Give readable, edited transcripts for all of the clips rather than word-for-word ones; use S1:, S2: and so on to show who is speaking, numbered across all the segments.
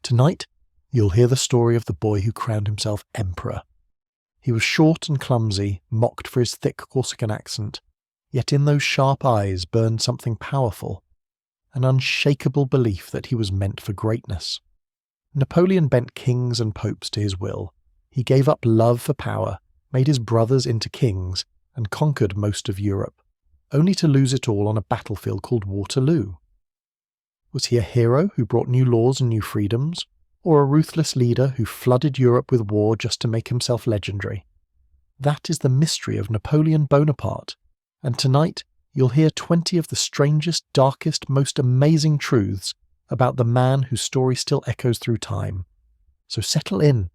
S1: Tonight, you'll hear the story of the boy who crowned himself emperor. He was short and clumsy, mocked for his thick Corsican accent, yet in those sharp eyes burned something powerful, an unshakable belief that he was meant for greatness. Napoleon bent kings and popes to his will. He gave up love for power, made his brothers into kings, and conquered most of Europe, only to lose it all on a battlefield called Waterloo. Was he a hero who brought new laws and new freedoms, or a ruthless leader who flooded Europe with war just to make himself legendary? That is the mystery of Napoleon Bonaparte, and tonight you'll hear 20 of the strangest, darkest, most amazing truths about the man whose story still echoes through time. So settle in.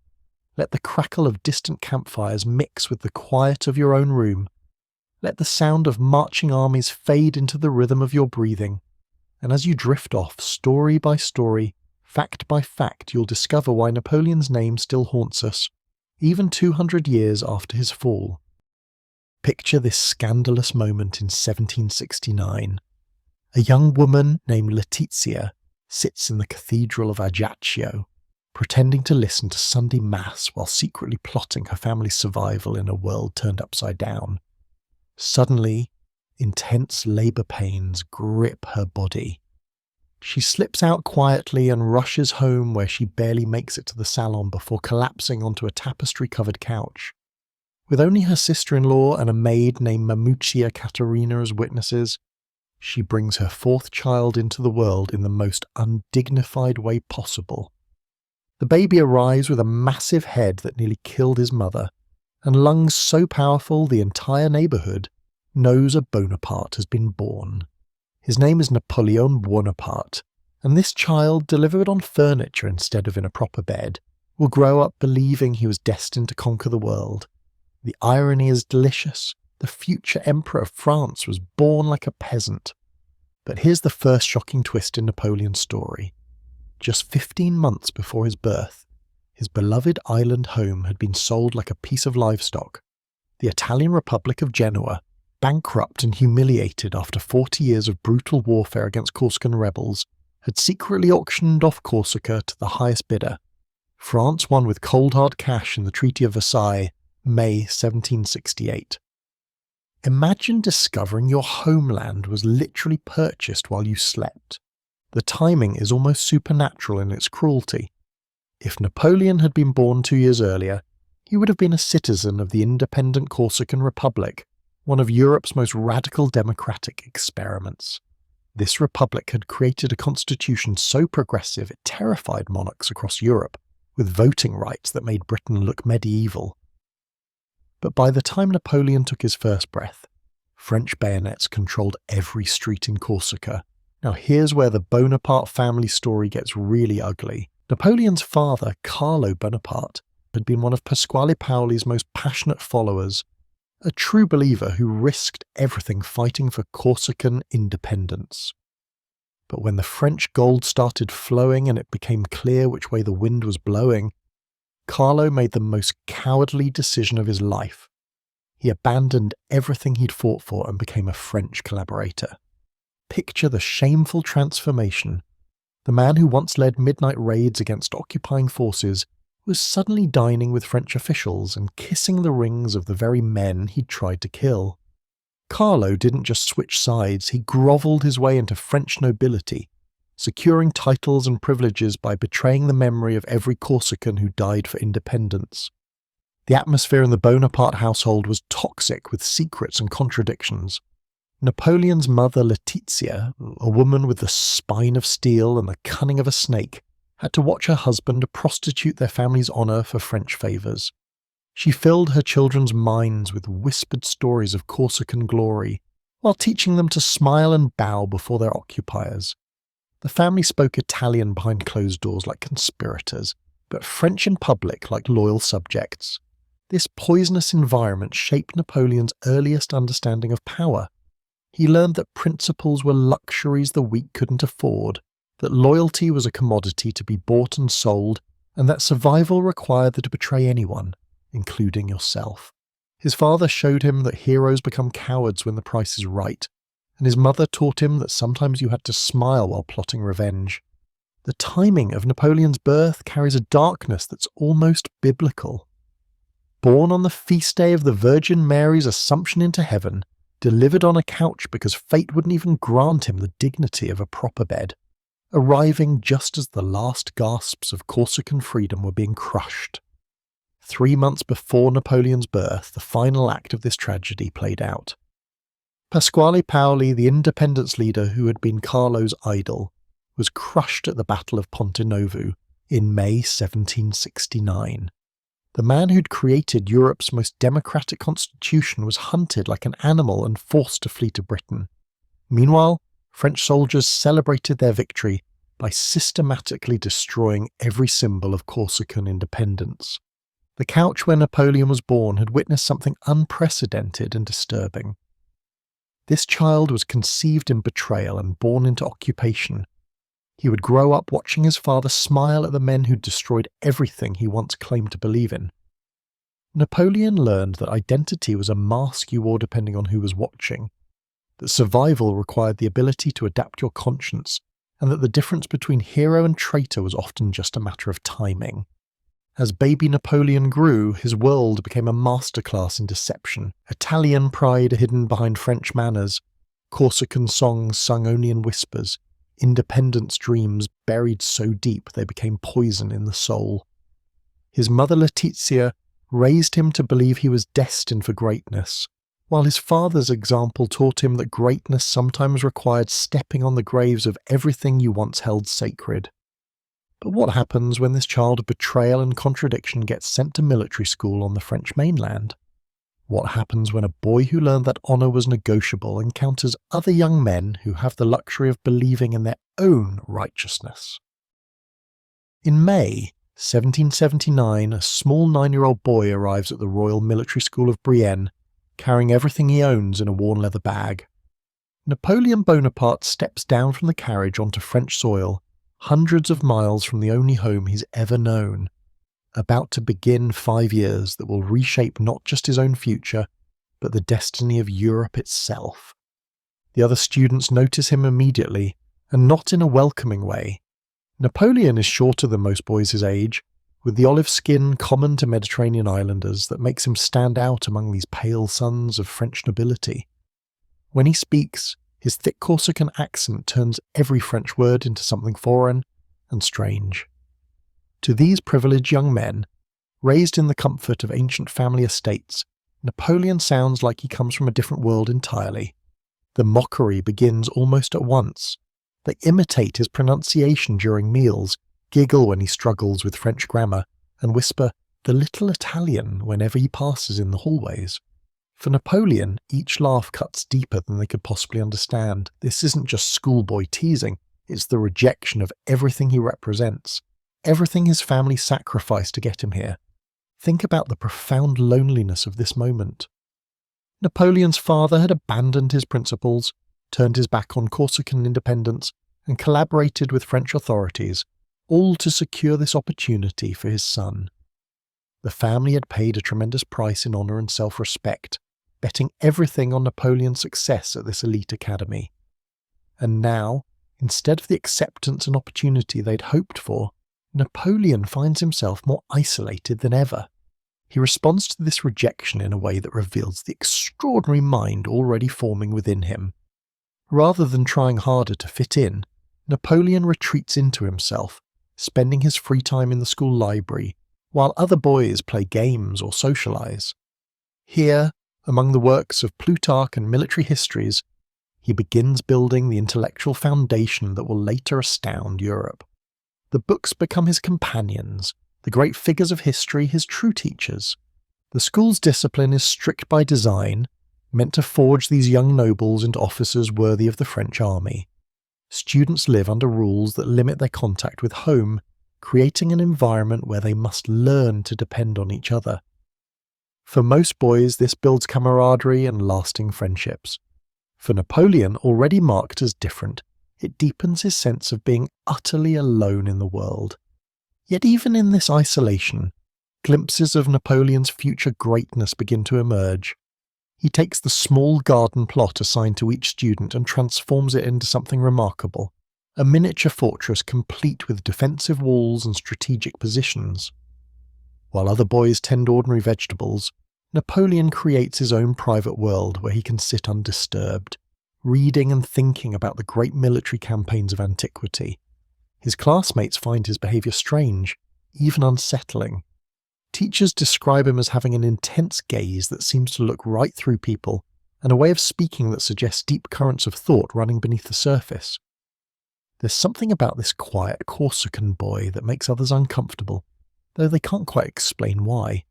S1: Let the crackle of distant campfires mix with the quiet of your own room. Let the sound of marching armies fade into the rhythm of your breathing. And as you drift off, story by story, fact by fact, you'll discover why Napoleon's name still haunts us, even 200 years after his fall. Picture this scandalous moment in 1769. A young woman named Letizia sits in the Cathedral of Ajaccio, pretending to listen to Sunday Mass while secretly plotting her family's survival in a world turned upside down. Suddenly, intense labour pains grip her body. She slips out quietly and rushes home, where she barely makes it to the salon before collapsing onto a tapestry-covered couch. With only her sister-in-law and a maid named Mamuccia Caterina as witnesses, she brings her fourth child into the world in the most undignified way possible. The baby arrives with a massive head that nearly killed his mother, and lungs so powerful the entire neighbourhood knows a Bonaparte has been born. His name is Napoleon Bonaparte, and this child, delivered on furniture instead of in a proper bed, will grow up believing he was destined to conquer the world. The irony is delicious. The future emperor of France was born like a peasant. But here's the first shocking twist in Napoleon's story. Just 15 months before his birth, his beloved island home had been sold like a piece of livestock. The Italian Republic of Genoa, bankrupt and humiliated after 40 years of brutal warfare against Corsican rebels, had secretly auctioned off Corsica to the highest bidder. France won with cold hard cash in the Treaty of Versailles, May 1768. Imagine discovering your homeland was literally purchased while you slept. The timing is almost supernatural in its cruelty. If Napoleon had been born 2 years earlier, he would have been a citizen of the independent Corsican Republic, one of Europe's most radical democratic experiments. This republic had created a constitution so progressive it terrified monarchs across Europe, with voting rights that made Britain look medieval. But by the time Napoleon took his first breath, French bayonets controlled every street in Corsica. Now here's where the Bonaparte family story gets really ugly. Napoleon's father, Carlo Bonaparte, had been one of Pasquale Paoli's most passionate followers, a true believer who risked everything fighting for Corsican independence. But when the French gold started flowing and it became clear which way the wind was blowing, Carlo made the most cowardly decision of his life. He abandoned everything he'd fought for and became a French collaborator. Picture the shameful transformation. The man who once led midnight raids against occupying forces was suddenly dining with French officials and kissing the rings of the very men he'd tried to kill. Carlo didn't just switch sides, he grovelled his way into French nobility, securing titles and privileges by betraying the memory of every Corsican who died for independence. The atmosphere in the Bonaparte household was toxic with secrets and contradictions. Napoleon's mother Letizia, a woman with the spine of steel and the cunning of a snake, had to watch her husband prostitute their family's honour for French favours. She filled her children's minds with whispered stories of Corsican glory, while teaching them to smile and bow before their occupiers. The family spoke Italian behind closed doors like conspirators, but French in public like loyal subjects. This poisonous environment shaped Napoleon's earliest understanding of power. He learned that principles were luxuries the weak couldn't afford, that loyalty was a commodity to be bought and sold, and that survival required that to betray anyone, including yourself. His father showed him that heroes become cowards when the price is right, and his mother taught him that sometimes you had to smile while plotting revenge. The timing of Napoleon's birth carries a darkness that's almost biblical. Born on the feast day of the Virgin Mary's Assumption into heaven, delivered on a couch because fate wouldn't even grant him the dignity of a proper bed, arriving just as the last gasps of Corsican freedom were being crushed. 3 months before Napoleon's birth, the final act of this tragedy played out. Pasquale Paoli, the independence leader who had been Carlo's idol, was crushed at the Battle of Ponte Novo in May 1769. The man who'd created Europe's most democratic constitution was hunted like an animal and forced to flee to Britain. Meanwhile, French soldiers celebrated their victory by systematically destroying every symbol of Corsican independence. The couch where Napoleon was born had witnessed something unprecedented and disturbing. This child was conceived in betrayal and born into occupation. He would grow up watching his father smile at the men who'd destroyed everything he once claimed to believe in. Napoleon learned that identity was a mask you wore depending on who was watching, that survival required the ability to adapt your conscience, and that the difference between hero and traitor was often just a matter of timing. As baby Napoleon grew, his world became a masterclass in deception. Italian pride hidden behind French manners, Corsican songs sung only in whispers, independence dreams buried so deep they became poison in the soul. His mother Letizia raised him to believe he was destined for greatness, while his father's example taught him that greatness sometimes required stepping on the graves of everything you once held sacred. But what happens when this child of betrayal and contradiction gets sent to military school on the French mainland? What happens when a boy who learned that honour was negotiable encounters other young men who have the luxury of believing in their own righteousness? In May 1779, a small 9-year-old boy arrives at the Royal Military School of Brienne, carrying everything he owns in a worn leather bag. Napoleon Bonaparte steps down from the carriage onto French soil, hundreds of miles from the only home he's ever known, about to begin 5 years that will reshape not just his own future, but the destiny of Europe itself. The other students notice him immediately, and not in a welcoming way. Napoleon is shorter than most boys his age, with the olive skin common to Mediterranean islanders that makes him stand out among these pale sons of French nobility. When he speaks, his thick Corsican accent turns every French word into something foreign and strange. To these privileged young men, raised in the comfort of ancient family estates, Napoleon sounds like he comes from a different world entirely. The mockery begins almost at once. They imitate his pronunciation during meals, giggle when he struggles with French grammar, and whisper "the little Italian" whenever he passes in the hallways. For Napoleon, each laugh cuts deeper than they could possibly understand. This isn't just schoolboy teasing, it's the rejection of everything he represents, everything his family sacrificed to get him here. Think about the profound loneliness of this moment. Napoleon's father had abandoned his principles, turned his back on Corsican independence, and collaborated with French authorities, all to secure this opportunity for his son. The family had paid a tremendous price in honour and self-respect, betting everything on Napoleon's success at this elite academy. And now, instead of the acceptance and opportunity they'd hoped for, Napoleon finds himself more isolated than ever. He responds to this rejection in a way that reveals the extraordinary mind already forming within him. Rather than trying harder to fit in, Napoleon retreats into himself, spending his free time in the school library, while other boys play games or socialise. Here, among the works of Plutarch and military histories, he begins building the intellectual foundation that will later astound Europe. The books become his companions, the great figures of history his true teachers. The school's discipline is strict by design, meant to forge these young nobles into officers worthy of the French army. Students live under rules that limit their contact with home, creating an environment where they must learn to depend on each other. For most boys, this builds camaraderie and lasting friendships. For Napoleon, already marked as different, it deepens his sense of being utterly alone in the world. Yet even in this isolation, glimpses of Napoleon's future greatness begin to emerge. He takes the small garden plot assigned to each student and transforms it into something remarkable. a miniature fortress complete with defensive walls and strategic positions. While other boys tend ordinary vegetables, Napoleon creates his own private world where he can sit undisturbed, reading and thinking about the great military campaigns of antiquity. His classmates find his behaviour strange, even unsettling. Teachers describe him as having an intense gaze that seems to look right through people, and a way of speaking that suggests deep currents of thought running beneath the surface. There's something about this quiet Corsican boy that makes others uncomfortable, though they can't quite explain why.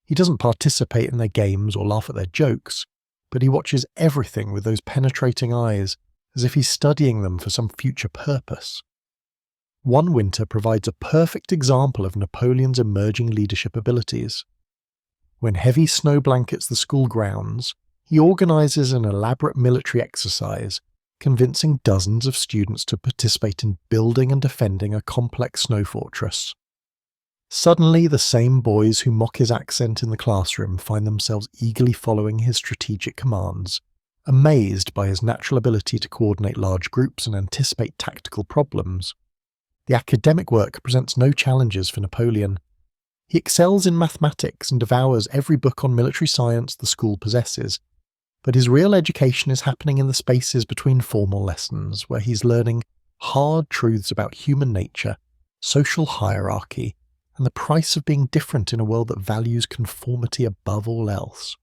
S1: He doesn't participate in their games or laugh at their jokes, but he watches everything with those penetrating eyes, as if he's studying them for some future purpose. One winter provides a perfect example of Napoleon's emerging leadership abilities. When heavy snow blankets the school grounds, he organises an elaborate military exercise, convincing dozens of students to participate in building and defending a complex snow fortress. Suddenly, the same boys who mock his accent in the classroom find themselves eagerly following his strategic commands, amazed by his natural ability to coordinate large groups and anticipate tactical problems. The academic work presents no challenges for Napoleon. He excels in mathematics and devours every book on military science the school possesses, but his real education is happening in the spaces between formal lessons, where he's learning hard truths about human nature, social hierarchy, and the price of being different in a world that values conformity above all else.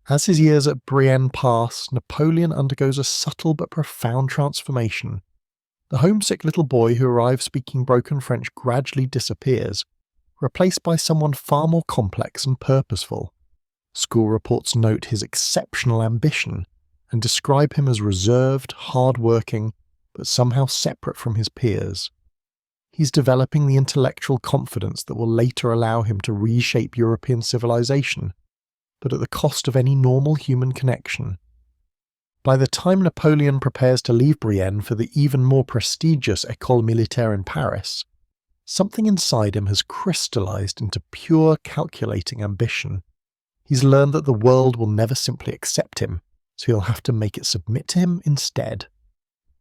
S1: As his years at Brienne pass, Napoleon undergoes a subtle but profound transformation. The homesick little boy who arrives speaking broken French gradually disappears, replaced by someone far more complex and purposeful. School reports note his exceptional ambition and describe him as reserved, hard-working, but somehow separate from his peers. He's developing the intellectual confidence that will later allow him to reshape European civilization, but at the cost of any normal human connection. By the time Napoleon prepares to leave Brienne for the even more prestigious École Militaire in Paris, something inside him has crystallized into pure calculating ambition. He's learned that the world will never simply accept him, so he'll have to make it submit to him instead.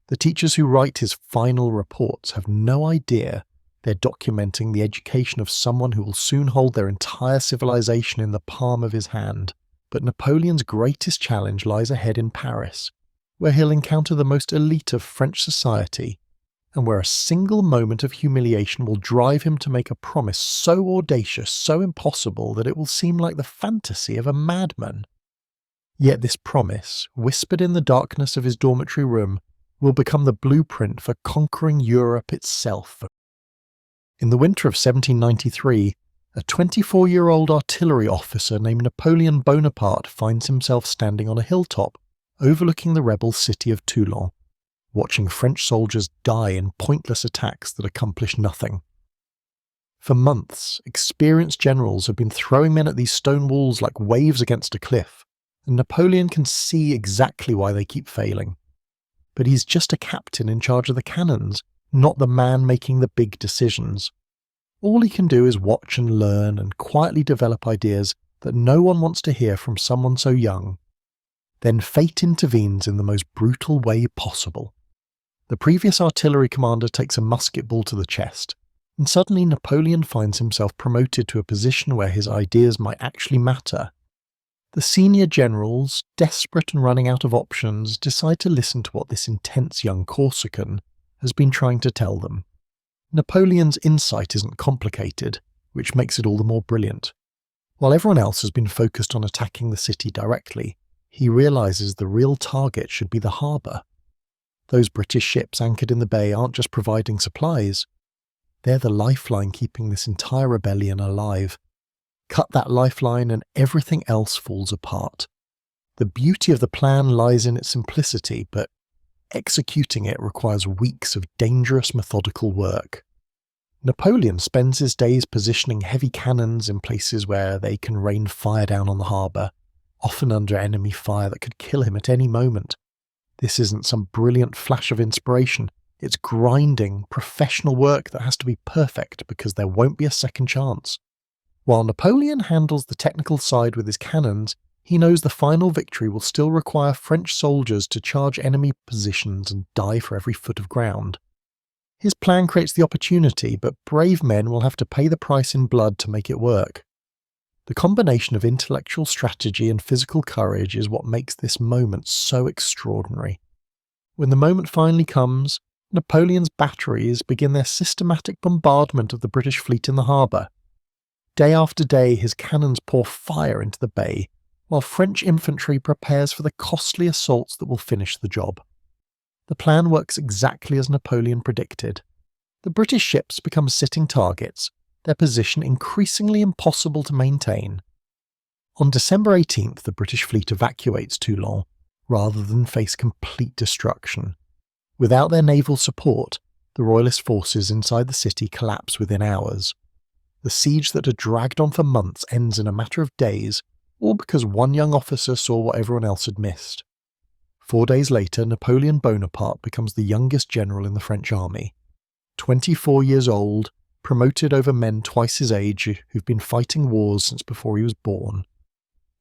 S1: The teachers who write his final reports have no idea they're documenting the education of someone who will soon hold their entire civilization in the palm of his hand. But Napoleon's greatest challenge lies ahead in Paris, where he'll encounter the most elite of French society, and where a single moment of humiliation will drive him to make a promise so audacious, so impossible, that it will seem like the fantasy of a madman. Yet this promise, whispered in the darkness of his dormitory room, will become the blueprint for conquering Europe itself. In the winter of 1793, a 24-year-old artillery officer named Napoleon Bonaparte finds himself standing on a hilltop overlooking the rebel city of Toulon, watching French soldiers die in pointless attacks that accomplish nothing. For months, experienced generals have been throwing men at these stone walls like waves against a cliff, and Napoleon can see exactly why they keep failing. But he's just a captain in charge of the cannons, not the man making the big decisions. All he can do is watch and learn and quietly develop ideas that no one wants to hear from someone so young. Then fate intervenes in the most brutal way possible. The previous artillery commander takes a musket ball to the chest, and suddenly Napoleon finds himself promoted to a position where his ideas might actually matter. The senior generals, desperate and running out of options, decide to listen to what this intense young Corsican has been trying to tell them. Napoleon's insight isn't complicated, which makes it all the more brilliant. While everyone else has been focused on attacking the city directly, he realises the real target should be the harbour. Those British ships anchored in the bay aren't just providing supplies. They're the lifeline keeping this entire rebellion alive. Cut that lifeline and everything else falls apart. The beauty of the plan lies in its simplicity, but executing it requires weeks of dangerous methodical work. Napoleon spends his days positioning heavy cannons in places where they can rain fire down on the harbour, often under enemy fire that could kill him at any moment. This isn't some brilliant flash of inspiration. It's grinding, professional work that has to be perfect because there won't be a second chance. While Napoleon handles the technical side with his cannons, He knows the final victory will still require French soldiers to charge enemy positions and die for every foot of ground. His plan creates the opportunity, but brave men will have to pay the price in blood to make it work. The combination of intellectual strategy and physical courage is what makes this moment so extraordinary. When the moment finally comes, Napoleon's batteries begin their systematic bombardment of the British fleet in the harbour. Day after day, his cannons pour fire into the bay, while French infantry prepares for the costly assaults that will finish the job. The plan works exactly as Napoleon predicted. The British ships become sitting targets, their position increasingly impossible to maintain. On December 18th, the British fleet evacuates Toulon, rather than face complete destruction. Without their naval support, the Royalist forces inside the city collapse within hours. The siege that had dragged on for months ends in a matter of days, all because one young officer saw what everyone else had missed. 4 days later, Napoleon Bonaparte becomes the youngest general in the French army. 24 years old, promoted over men twice his age who've been fighting wars since before he was born.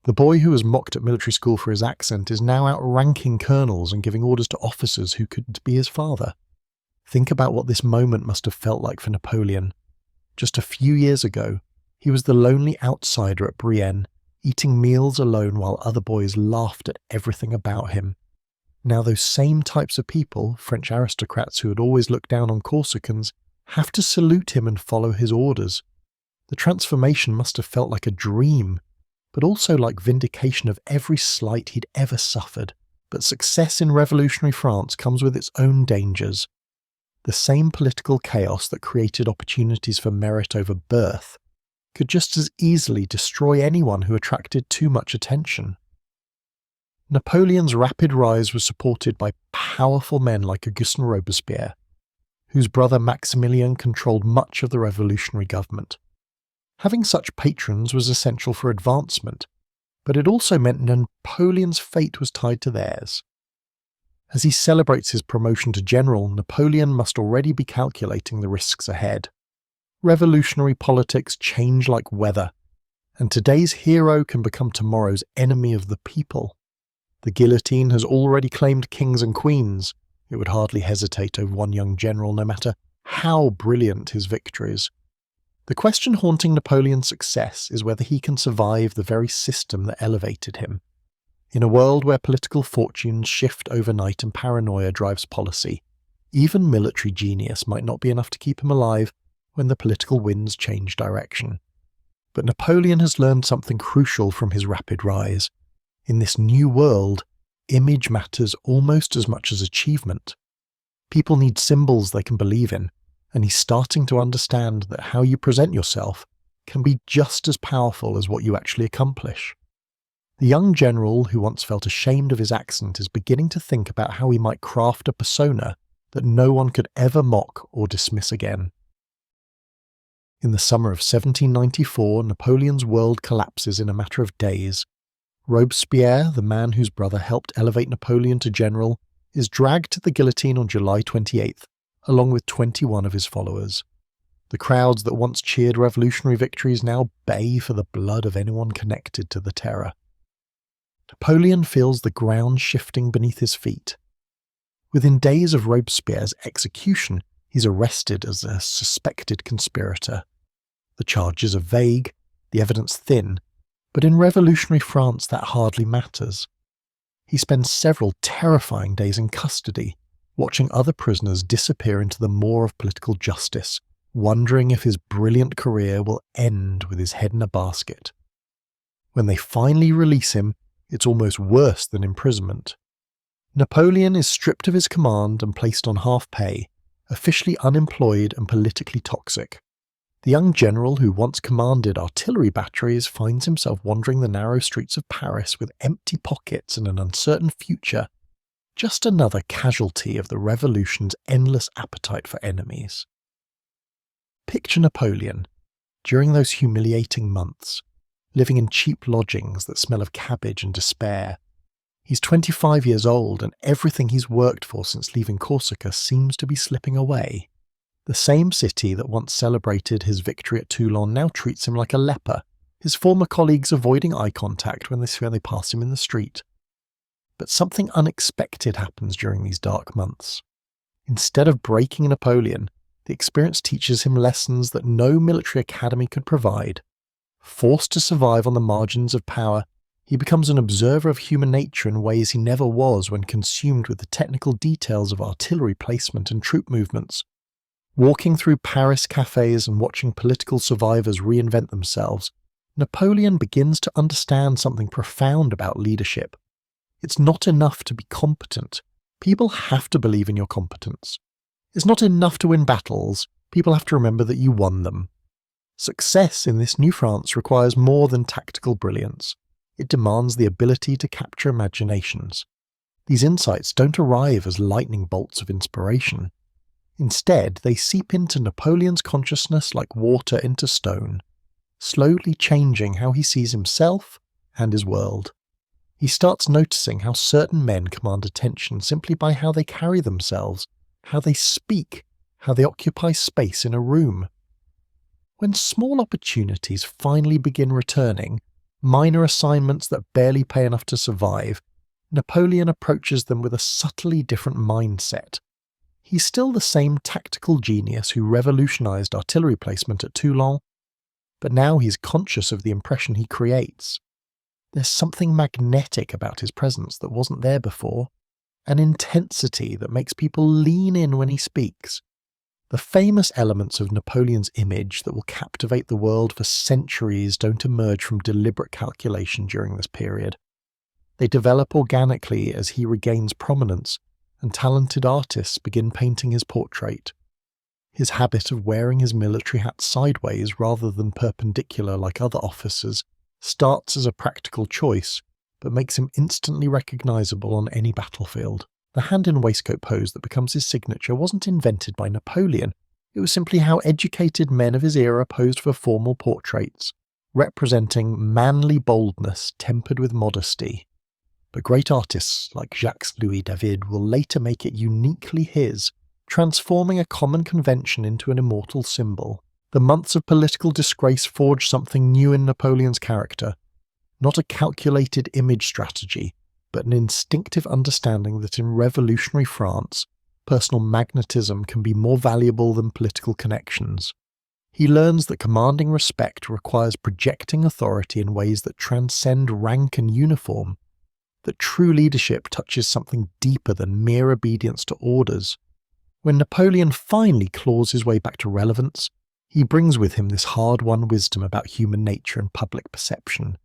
S1: The boy who was mocked at military school for his accent is now outranking colonels and giving orders to officers who could be his father. Think about what this moment must have felt like for Napoleon. Just a few years ago, he was the lonely outsider at Brienne, eating meals alone while other boys laughed at everything about him. Now those same types of people, French aristocrats who had always looked down on Corsicans, have to salute him and follow his orders. The transformation must have felt like a dream, but also like vindication of every slight he'd ever suffered. But success in revolutionary France comes with its own dangers. The same political chaos that created opportunities for merit over birth could just as easily destroy anyone who attracted too much attention. Napoleon's rapid rise was supported by powerful men like Augustin Robespierre, whose brother Maximilien controlled much of the revolutionary government. Having such patrons was essential for advancement, but it also meant Napoleon's fate was tied to theirs. As he celebrates his promotion to general, Napoleon must already be calculating the risks ahead. Revolutionary politics change like weather, and today's hero can become tomorrow's enemy of the people. The guillotine has already claimed kings and queens. It would hardly hesitate over one young general, no matter how brilliant his victories. The question haunting Napoleon's success is whether he can survive the very system that elevated him. In a world where political fortunes shift overnight and paranoia drives policy, even military genius might not be enough to keep him alive when the political winds change direction. But Napoleon has learned something crucial from his rapid rise. In this new world, image matters almost as much as achievement. People need symbols they can believe in, and he's starting to understand that how you present yourself can be just as powerful as what you actually accomplish. The young general who once felt ashamed of his accent is beginning to think about how he might craft a persona that no one could ever mock or dismiss again. In the summer of 1794, Napoleon's world collapses in a matter of days. Robespierre, the man whose brother helped elevate Napoleon to general, is dragged to the guillotine on July 28th, along with 21 of his followers. The crowds that once cheered revolutionary victories now bay for the blood of anyone connected to the terror. Napoleon feels the ground shifting beneath his feet. Within days of Robespierre's execution, he's arrested as a suspected conspirator. The charges are vague, the evidence thin, but in revolutionary France that hardly matters. He spends several terrifying days in custody, watching other prisoners disappear into the maw of political justice, wondering if his brilliant career will end with his head in a basket. When they finally release him, it's almost worse than imprisonment. Napoleon is stripped of his command and placed on half pay, officially unemployed and politically toxic. The young general who once commanded artillery batteries finds himself wandering the narrow streets of Paris with empty pockets and an uncertain future, just another casualty of the revolution's endless appetite for enemies. Picture Napoleon, during those humiliating months, living in cheap lodgings that smell of cabbage and despair. He's 25 years old, and everything he's worked for since leaving Corsica seems to be slipping away. The same city that once celebrated his victory at Toulon now treats him like a leper, his former colleagues avoiding eye contact when they pass him in the street. But something unexpected happens during these dark months. Instead of breaking Napoleon, the experience teaches him lessons that no military academy could provide. Forced to survive on the margins of power, he becomes an observer of human nature in ways he never was when consumed with the technical details of artillery placement and troop movements. Walking through Paris cafes and watching political survivors reinvent themselves, Napoleon begins to understand something profound about leadership. It's not enough to be competent. People have to believe in your competence. It's not enough to win battles. People have to remember that you won them. Success in this new France requires more than tactical brilliance. It demands the ability to capture imaginations. These insights don't arrive as lightning bolts of inspiration. Instead, they seep into Napoleon's consciousness like water into stone, slowly changing how he sees himself and his world. He starts noticing how certain men command attention simply by how they carry themselves, how they speak, how they occupy space in a room. When small opportunities finally begin returning, minor assignments that barely pay enough to survive, Napoleon approaches them with a subtly different mindset. He's still the same tactical genius who revolutionized artillery placement at Toulon, but now he's conscious of the impression he creates. There's something magnetic about his presence that wasn't there before, an intensity that makes people lean in when he speaks. The famous elements of Napoleon's image that will captivate the world for centuries don't emerge from deliberate calculation during this period. They develop organically as he regains prominence and talented artists begin painting his portrait. His habit of wearing his military hat sideways rather than perpendicular like other officers starts as a practical choice, but makes him instantly recognizable on any battlefield. The hand-in-waistcoat pose that becomes his signature wasn't invented by Napoleon. It was simply how educated men of his era posed for formal portraits, representing manly boldness tempered with modesty. But great artists like Jacques-Louis David will later make it uniquely his, transforming a common convention into an immortal symbol. The months of political disgrace forged something new in Napoleon's character, not a calculated image strategy, but an instinctive understanding that in revolutionary France, personal magnetism can be more valuable than political connections. He learns that commanding respect requires projecting authority in ways that transcend rank and uniform, that true leadership touches something deeper than mere obedience to orders. When Napoleon finally claws his way back to relevance, he brings with him this hard-won wisdom about human nature and public perception.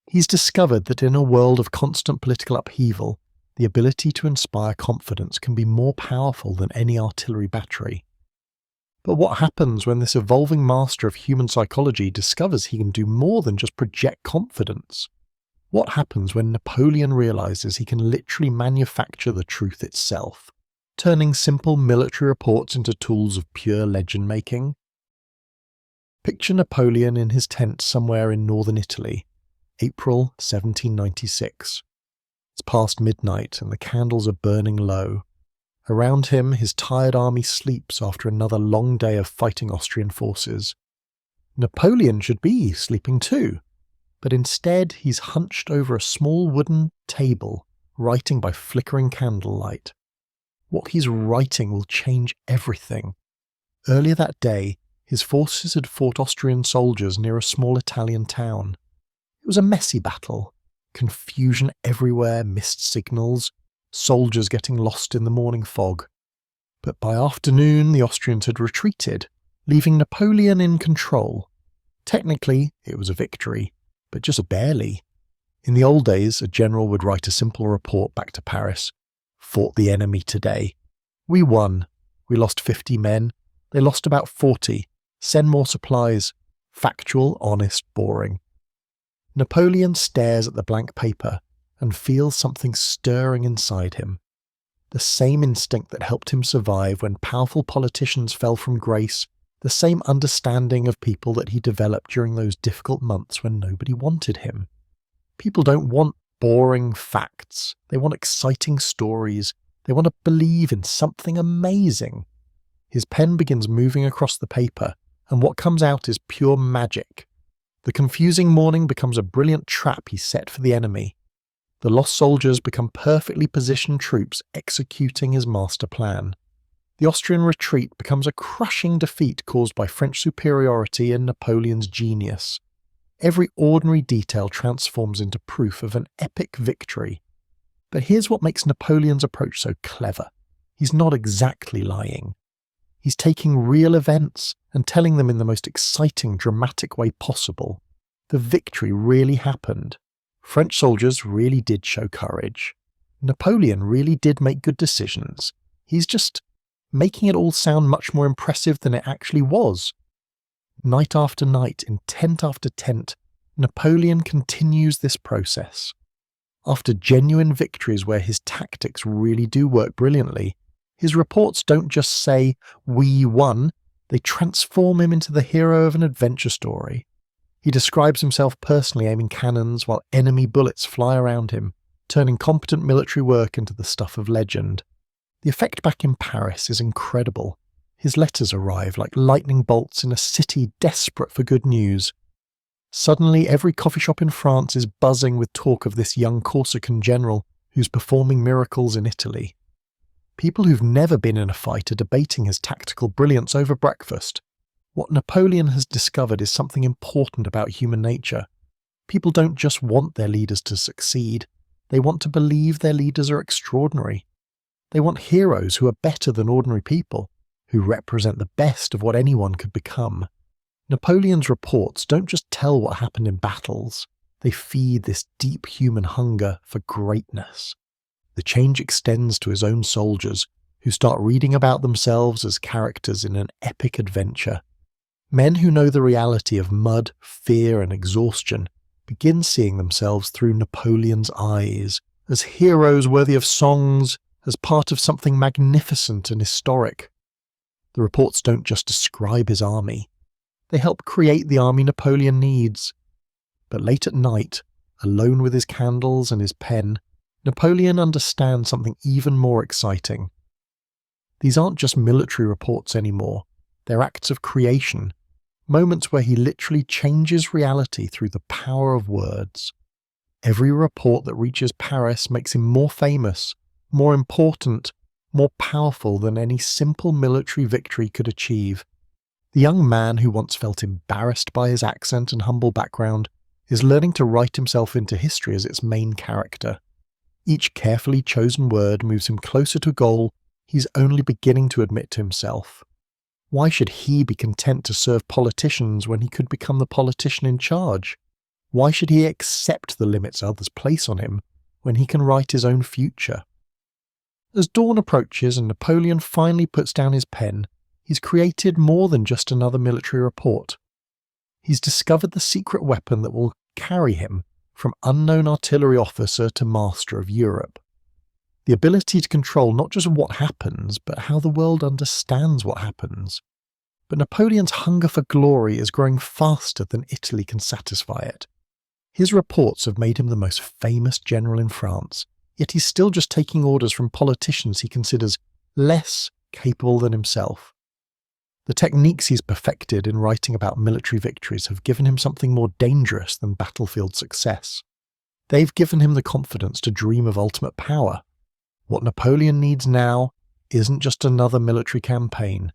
S1: He's discovered that in a world of constant political upheaval, the ability to inspire confidence can be more powerful than any artillery battery. But what happens when this evolving master of human psychology discovers he can do more than just project confidence? What happens when Napoleon realizes he can literally manufacture the truth itself, turning simple military reports into tools of pure legend-making? Picture Napoleon in his tent somewhere in northern Italy, April 1796. It's past midnight and the candles are burning low. Around him, his tired army sleeps after another long day of fighting Austrian forces. Napoleon should be sleeping too, but instead he's hunched over a small wooden table, writing by flickering candlelight. What he's writing will change everything. Earlier that day, his forces had fought Austrian soldiers near a small Italian town. It was a messy battle. Confusion everywhere, missed signals, soldiers getting lost in the morning fog. But by afternoon, the Austrians had retreated, leaving Napoleon in control. Technically, it was a victory, but just barely. In the old days, a general would write a simple report back to Paris. Fought the enemy today. We won. We lost 50 men. They lost about 40. Send more supplies. Factual, honest, boring. Napoleon stares at the blank paper and feels something stirring inside him. The same instinct that helped him survive when powerful politicians fell from grace, the same understanding of people that he developed during those difficult months when nobody wanted him. People don't want boring facts. They want exciting stories. They want to believe in something amazing. His pen begins moving across the paper, and what comes out is pure magic. The confusing morning becomes a brilliant trap he set for the enemy. The lost soldiers become perfectly positioned troops executing his master plan. The Austrian retreat becomes a crushing defeat caused by French superiority and Napoleon's genius. Every ordinary detail transforms into proof of an epic victory. But here's what makes Napoleon's approach so clever. He's not exactly lying. He's taking real events and telling them in the most exciting, dramatic way possible. The victory really happened. French soldiers really did show courage. Napoleon really did make good decisions. He's just making it all sound much more impressive than it actually was. Night after night, in tent after tent, Napoleon continues this process. After genuine victories where his tactics really do work brilliantly, his reports don't just say, "We won," they transform him into the hero of an adventure story. He describes himself personally aiming cannons while enemy bullets fly around him, turning competent military work into the stuff of legend. The effect back in Paris is incredible. His letters arrive like lightning bolts in a city desperate for good news. Suddenly, every coffee shop in France is buzzing with talk of this young Corsican general who's performing miracles in Italy. People who've never been in a fight are debating his tactical brilliance over breakfast. What Napoleon has discovered is something important about human nature. People don't just want their leaders to succeed. They want to believe their leaders are extraordinary. They want heroes who are better than ordinary people, who represent the best of what anyone could become. Napoleon's reports don't just tell what happened in battles, they feed this deep human hunger for greatness. The change extends to his own soldiers, who start reading about themselves as characters in an epic adventure. Men who know the reality of mud, fear, and exhaustion begin seeing themselves through Napoleon's eyes, as heroes worthy of songs, as part of something magnificent and historic. The reports don't just describe his army. They help create the army Napoleon needs. But late at night, alone with his candles and his pen, Napoleon understands something even more exciting. These aren't just military reports anymore. They're acts of creation, moments where he literally changes reality through the power of words. Every report that reaches Paris makes him more famous, more important, more powerful than any simple military victory could achieve. The young man who once felt embarrassed by his accent and humble background is learning to write himself into history as its main character. Each carefully chosen word moves him closer to a goal he's only beginning to admit to himself. Why should he be content to serve politicians when he could become the politician in charge? Why should he accept the limits others place on him when he can write his own future? As dawn approaches and Napoleon finally puts down his pen, he's created more than just another military report. He's discovered the secret weapon that will carry him from unknown artillery officer to master of Europe. The ability to control not just what happens, but how the world understands what happens. But Napoleon's hunger for glory is growing faster than Italy can satisfy it. His reports have made him the most famous general in France, yet he's still just taking orders from politicians he considers less capable than himself. The techniques he's perfected in writing about military victories have given him something more dangerous than battlefield success. They've given him the confidence to dream of ultimate power. What Napoleon needs now isn't just another military campaign.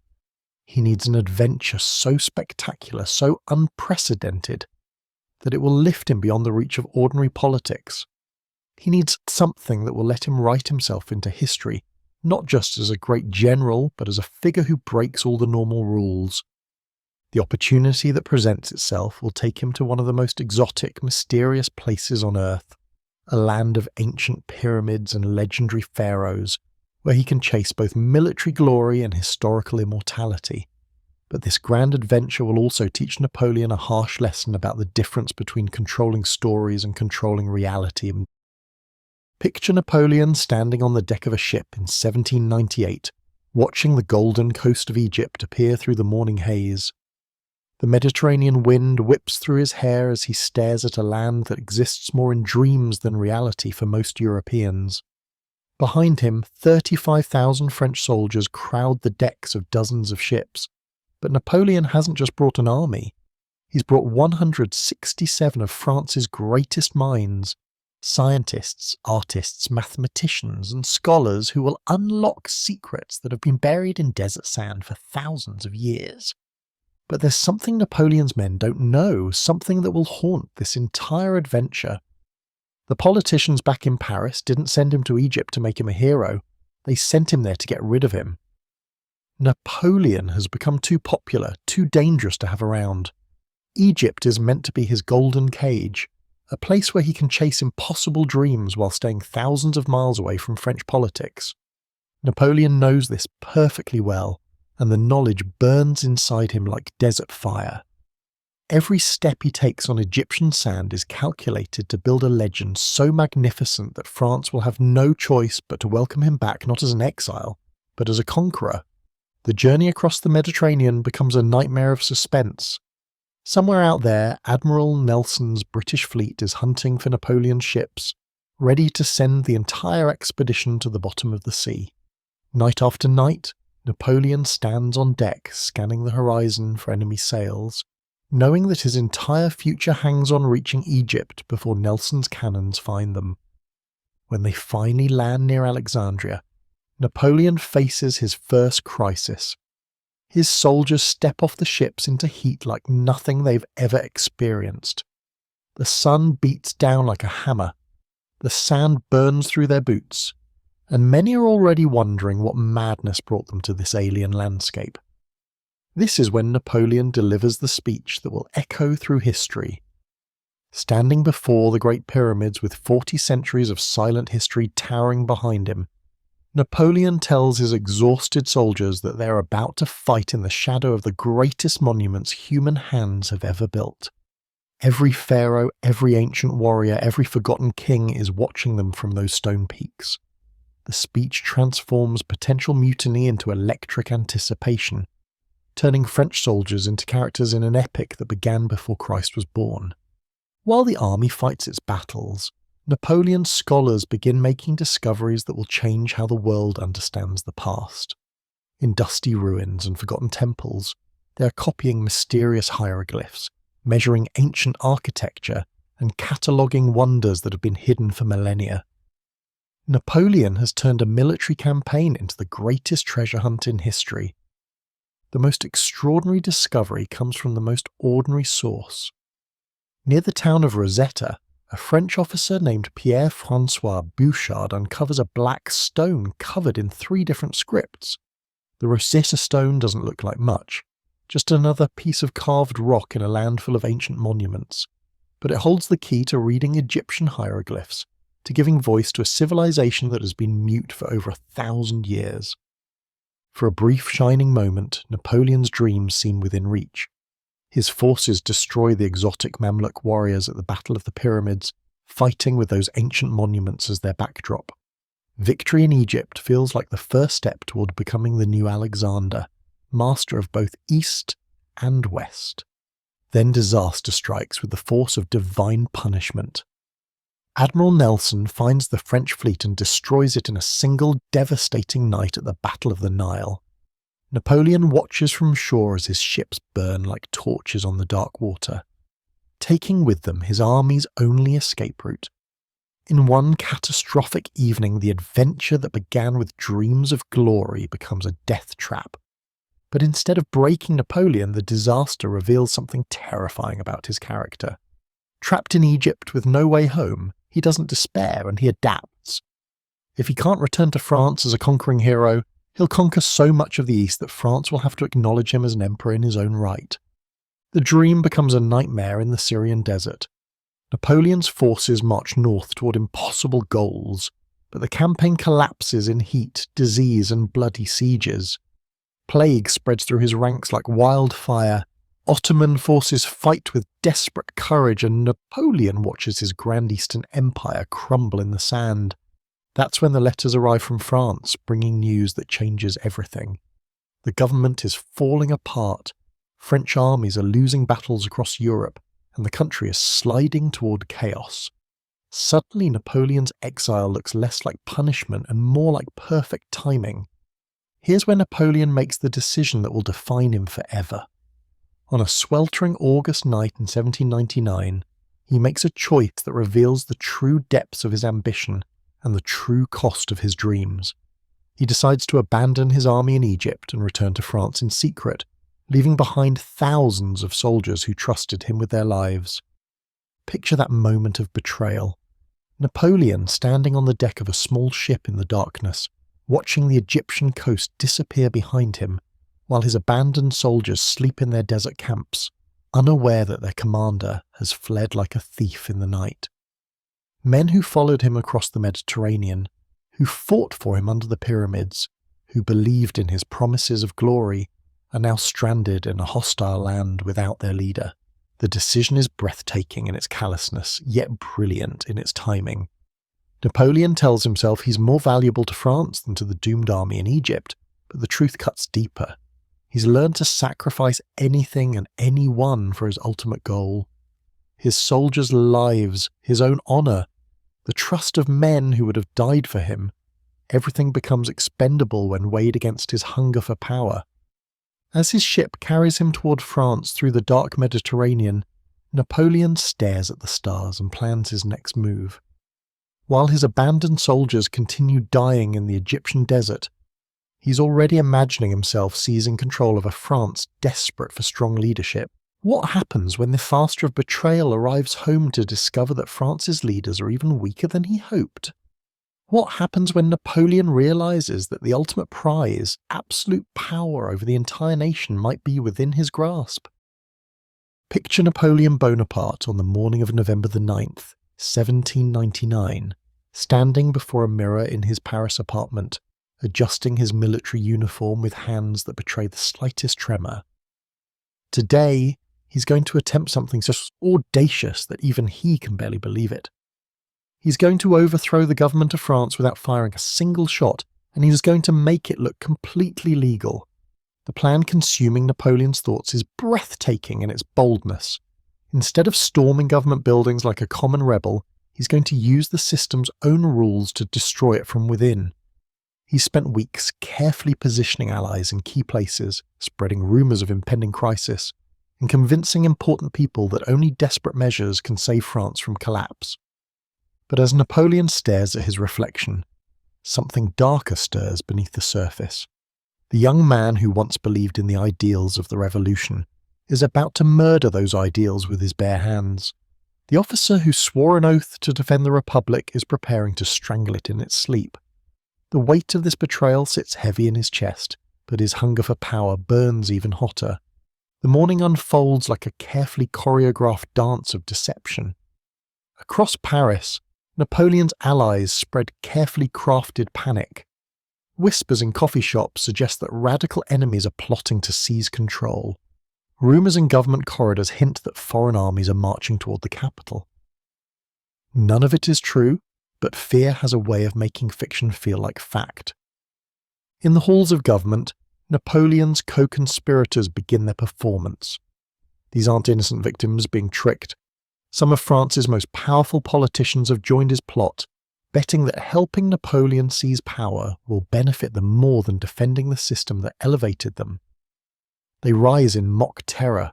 S1: He needs an adventure so spectacular, so unprecedented, that it will lift him beyond the reach of ordinary politics. He needs something that will let him write himself into history, not just as a great general, but as a figure who breaks all the normal rules. The opportunity that presents itself will take him to one of the most exotic, mysterious places on Earth, a land of ancient pyramids and legendary pharaohs, where he can chase both military glory and historical immortality. But this grand adventure will also teach Napoleon a harsh lesson about the difference between controlling stories and controlling reality. Picture Napoleon standing on the deck of a ship in 1798, watching the golden coast of Egypt appear through the morning haze. The Mediterranean wind whips through his hair as he stares at a land that exists more in dreams than reality for most Europeans. Behind him, 35,000 French soldiers crowd the decks of dozens of ships. But Napoleon hasn't just brought an army. He's brought 167 of France's greatest minds, scientists, artists, mathematicians, and scholars who will unlock secrets that have been buried in desert sand for thousands of years. But there's something Napoleon's men don't know, something that will haunt this entire adventure. The politicians back in Paris didn't send him to Egypt to make him a hero, they sent him there to get rid of him. Napoleon has become too popular, too dangerous to have around. Egypt is meant to be his golden cage, a place where he can chase impossible dreams while staying thousands of miles away from French politics. Napoleon knows this perfectly well, and the knowledge burns inside him like desert fire. Every step he takes on Egyptian sand is calculated to build a legend so magnificent that France will have no choice but to welcome him back not as an exile, but as a conqueror. The journey across the Mediterranean becomes a nightmare of suspense. Somewhere out there, Admiral Nelson's British fleet is hunting for Napoleon's ships, ready to send the entire expedition to the bottom of the sea. Night after night, Napoleon stands on deck scanning the horizon for enemy sails, knowing that his entire future hangs on reaching Egypt before Nelson's cannons find them. When they finally land near Alexandria, Napoleon faces his first crisis. His soldiers step off the ships into heat like nothing they've ever experienced. The sun beats down like a hammer, the sand burns through their boots, and many are already wondering what madness brought them to this alien landscape. This is when Napoleon delivers the speech that will echo through history. Standing before the Great Pyramids with 40 centuries of silent history towering behind him, Napoleon tells his exhausted soldiers that they are about to fight in the shadow of the greatest monuments human hands have ever built. Every pharaoh, every ancient warrior, every forgotten king is watching them from those stone peaks. The speech transforms potential mutiny into electric anticipation, turning French soldiers into characters in an epic that began before Christ was born. While the army fights its battles, Napoleon's scholars begin making discoveries that will change how the world understands the past. In dusty ruins and forgotten temples, they are copying mysterious hieroglyphs, measuring ancient architecture, and cataloguing wonders that have been hidden for millennia. Napoleon has turned a military campaign into the greatest treasure hunt in history. The most extraordinary discovery comes from the most ordinary source. Near the town of Rosetta, a French officer named Pierre-François Bouchard uncovers a black stone covered in 3 different scripts. The Rosetta stone doesn't look like much, just another piece of carved rock in a land full of ancient monuments, but it holds the key to reading Egyptian hieroglyphs, to giving voice to a civilization that has been mute for over 1,000 years. For a brief shining moment, Napoleon's dreams seem within reach. His forces destroy the exotic Mamluk warriors at the Battle of the Pyramids, fighting with those ancient monuments as their backdrop. Victory in Egypt feels like the first step toward becoming the new Alexander, master of both East and West. Then disaster strikes with the force of divine punishment. Admiral Nelson finds the French fleet and destroys it in a single devastating night at the Battle of the Nile. Napoleon watches from shore as his ships burn like torches on the dark water, taking with them his army's only escape route. In one catastrophic evening, the adventure that began with dreams of glory becomes a death trap. But instead of breaking Napoleon, the disaster reveals something terrifying about his character. Trapped in Egypt with no way home, he doesn't despair and he adapts. If he can't return to France as a conquering hero, he'll conquer so much of the East that France will have to acknowledge him as an emperor in his own right. The dream becomes a nightmare in the Syrian desert. Napoleon's forces march north toward impossible goals, but the campaign collapses in heat, disease, and bloody sieges. Plague spreads through his ranks like wildfire. Ottoman forces fight with desperate courage, and Napoleon watches his Grand Eastern Empire crumble in the sand. That's when the letters arrive from France, bringing news that changes everything. The government is falling apart, French armies are losing battles across Europe, and the country is sliding toward chaos. Suddenly, Napoleon's exile looks less like punishment and more like perfect timing. Here's where Napoleon makes the decision that will define him forever. On a sweltering August night in 1799, he makes a choice that reveals the true depths of his ambition and the true cost of his dreams. He decides to abandon his army in Egypt and return to France in secret, leaving behind thousands of soldiers who trusted him with their lives. Picture that moment of betrayal. Napoleon standing on the deck of a small ship in the darkness, watching the Egyptian coast disappear behind him, while his abandoned soldiers sleep in their desert camps, unaware that their commander has fled like a thief in the night. Men who followed him across the Mediterranean, who fought for him under the pyramids, who believed in his promises of glory, are now stranded in a hostile land without their leader. The decision is breathtaking in its callousness, yet brilliant in its timing. Napoleon tells himself he's more valuable to France than to the doomed army in Egypt, but the truth cuts deeper. He's learned to sacrifice anything and anyone for his ultimate goal. His soldiers' lives, his own honour, the trust of men who would have died for him. Everything becomes expendable when weighed against his hunger for power. As his ship carries him toward France through the dark Mediterranean, Napoleon stares at the stars and plans his next move. While his abandoned soldiers continue dying in the Egyptian desert, he's already imagining himself seizing control of a France desperate for strong leadership. What happens when the faster of betrayal arrives home to discover that France's leaders are even weaker than he hoped? What happens when Napoleon realizes that the ultimate prize, absolute power over the entire nation, might be within his grasp? Picture Napoleon Bonaparte on the morning of November the 9th, 1799, standing before a mirror in his Paris apartment, adjusting his military uniform with hands that betray the slightest tremor. Today, he's going to attempt something so audacious that even he can barely believe it. He's going to overthrow the government of France without firing a single shot, and he's going to make it look completely legal. The plan consuming Napoleon's thoughts is breathtaking in its boldness. Instead of storming government buildings like a common rebel, he's going to use the system's own rules to destroy it from within. He's spent weeks carefully positioning allies in key places, spreading rumours of impending crisis, and convincing important people that only desperate measures can save France from collapse. But as Napoleon stares at his reflection, something darker stirs beneath the surface. The young man who once believed in the ideals of the revolution is about to murder those ideals with his bare hands. The officer who swore an oath to defend the Republic is preparing to strangle it in its sleep. The weight of this betrayal sits heavy in his chest, but his hunger for power burns even hotter. The morning unfolds like a carefully choreographed dance of deception. Across Paris, Napoleon's allies spread carefully crafted panic. Whispers in coffee shops suggest that radical enemies are plotting to seize control. Rumours in government corridors hint that foreign armies are marching toward the capital. None of it is true, but fear has a way of making fiction feel like fact. In the halls of government, Napoleon's co-conspirators begin their performance. These aren't innocent victims being tricked. Some of France's most powerful politicians have joined his plot, betting that helping Napoleon seize power will benefit them more than defending the system that elevated them. They rise in mock terror,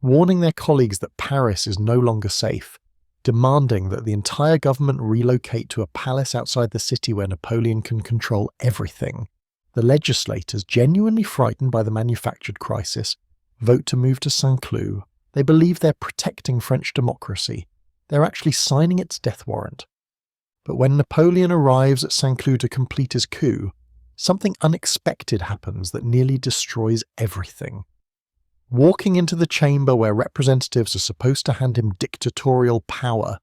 S1: warning their colleagues that Paris is no longer safe, demanding that the entire government relocate to a palace outside the city where Napoleon can control everything. The legislators, genuinely frightened by the manufactured crisis, vote to move to Saint-Cloud. They believe they're protecting French democracy. They're actually signing its death warrant. But when Napoleon arrives at Saint-Cloud to complete his coup, something unexpected happens that nearly destroys everything. Walking into the chamber where representatives are supposed to hand him dictatorial power,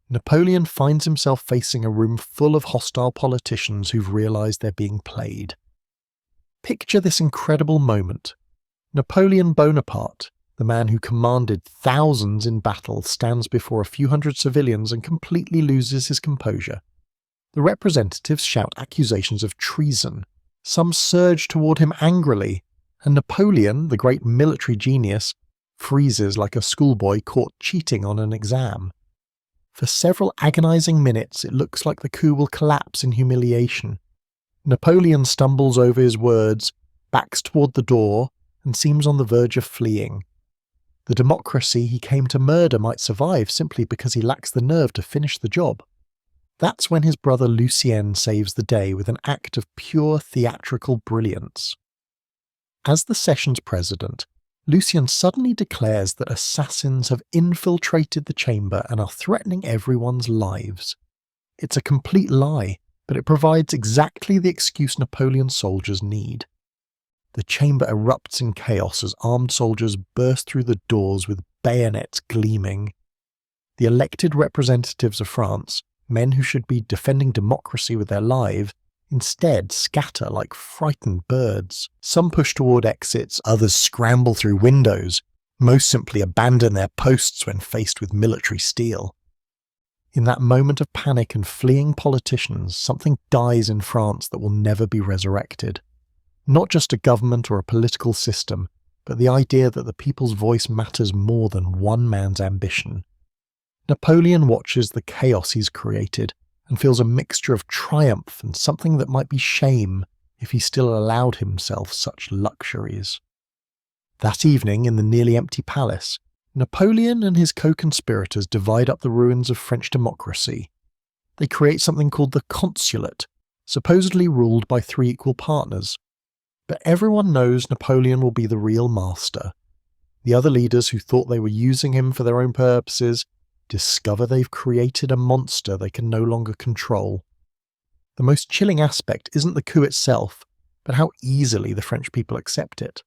S1: Napoleon finds himself facing a room full of hostile politicians who've realised they're being played. Picture this incredible moment. Napoleon Bonaparte, the man who commanded thousands in battle, stands before a few hundred civilians and completely loses his composure. The representatives shout accusations of treason. Some surge toward him angrily, and Napoleon, the great military genius, freezes like a schoolboy caught cheating on an exam. For several agonizing minutes, it looks like the coup will collapse in humiliation. Napoleon stumbles over his words, backs toward the door, and seems on the verge of fleeing. The democracy he came to murder might survive simply because he lacks the nerve to finish the job. That's when his brother Lucien saves the day with an act of pure theatrical brilliance. As the session's president, Lucien suddenly declares that assassins have infiltrated the chamber and are threatening everyone's lives. It's a complete lie, but it provides exactly the excuse Napoleon's soldiers need. The chamber erupts in chaos as armed soldiers burst through the doors with bayonets gleaming. The elected representatives of France, men who should be defending democracy with their lives, instead scatter like frightened birds. Some push toward exits, others scramble through windows, most simply abandon their posts when faced with military steel. In that moment of panic and fleeing politicians, something dies in France that will never be resurrected. Not just a government or a political system, but the idea that the people's voice matters more than one man's ambition. Napoleon watches the chaos he's created and feels a mixture of triumph and something that might be shame if he still allowed himself such luxuries. That evening in the nearly empty palace, Napoleon and his co-conspirators divide up the ruins of French democracy. They create something called the Consulate, supposedly ruled by 3 equal partners. But everyone knows Napoleon will be the real master. The other leaders who thought they were using him for their own purposes discover they've created a monster they can no longer control. The most chilling aspect isn't the coup itself, but how easily the French people accept it.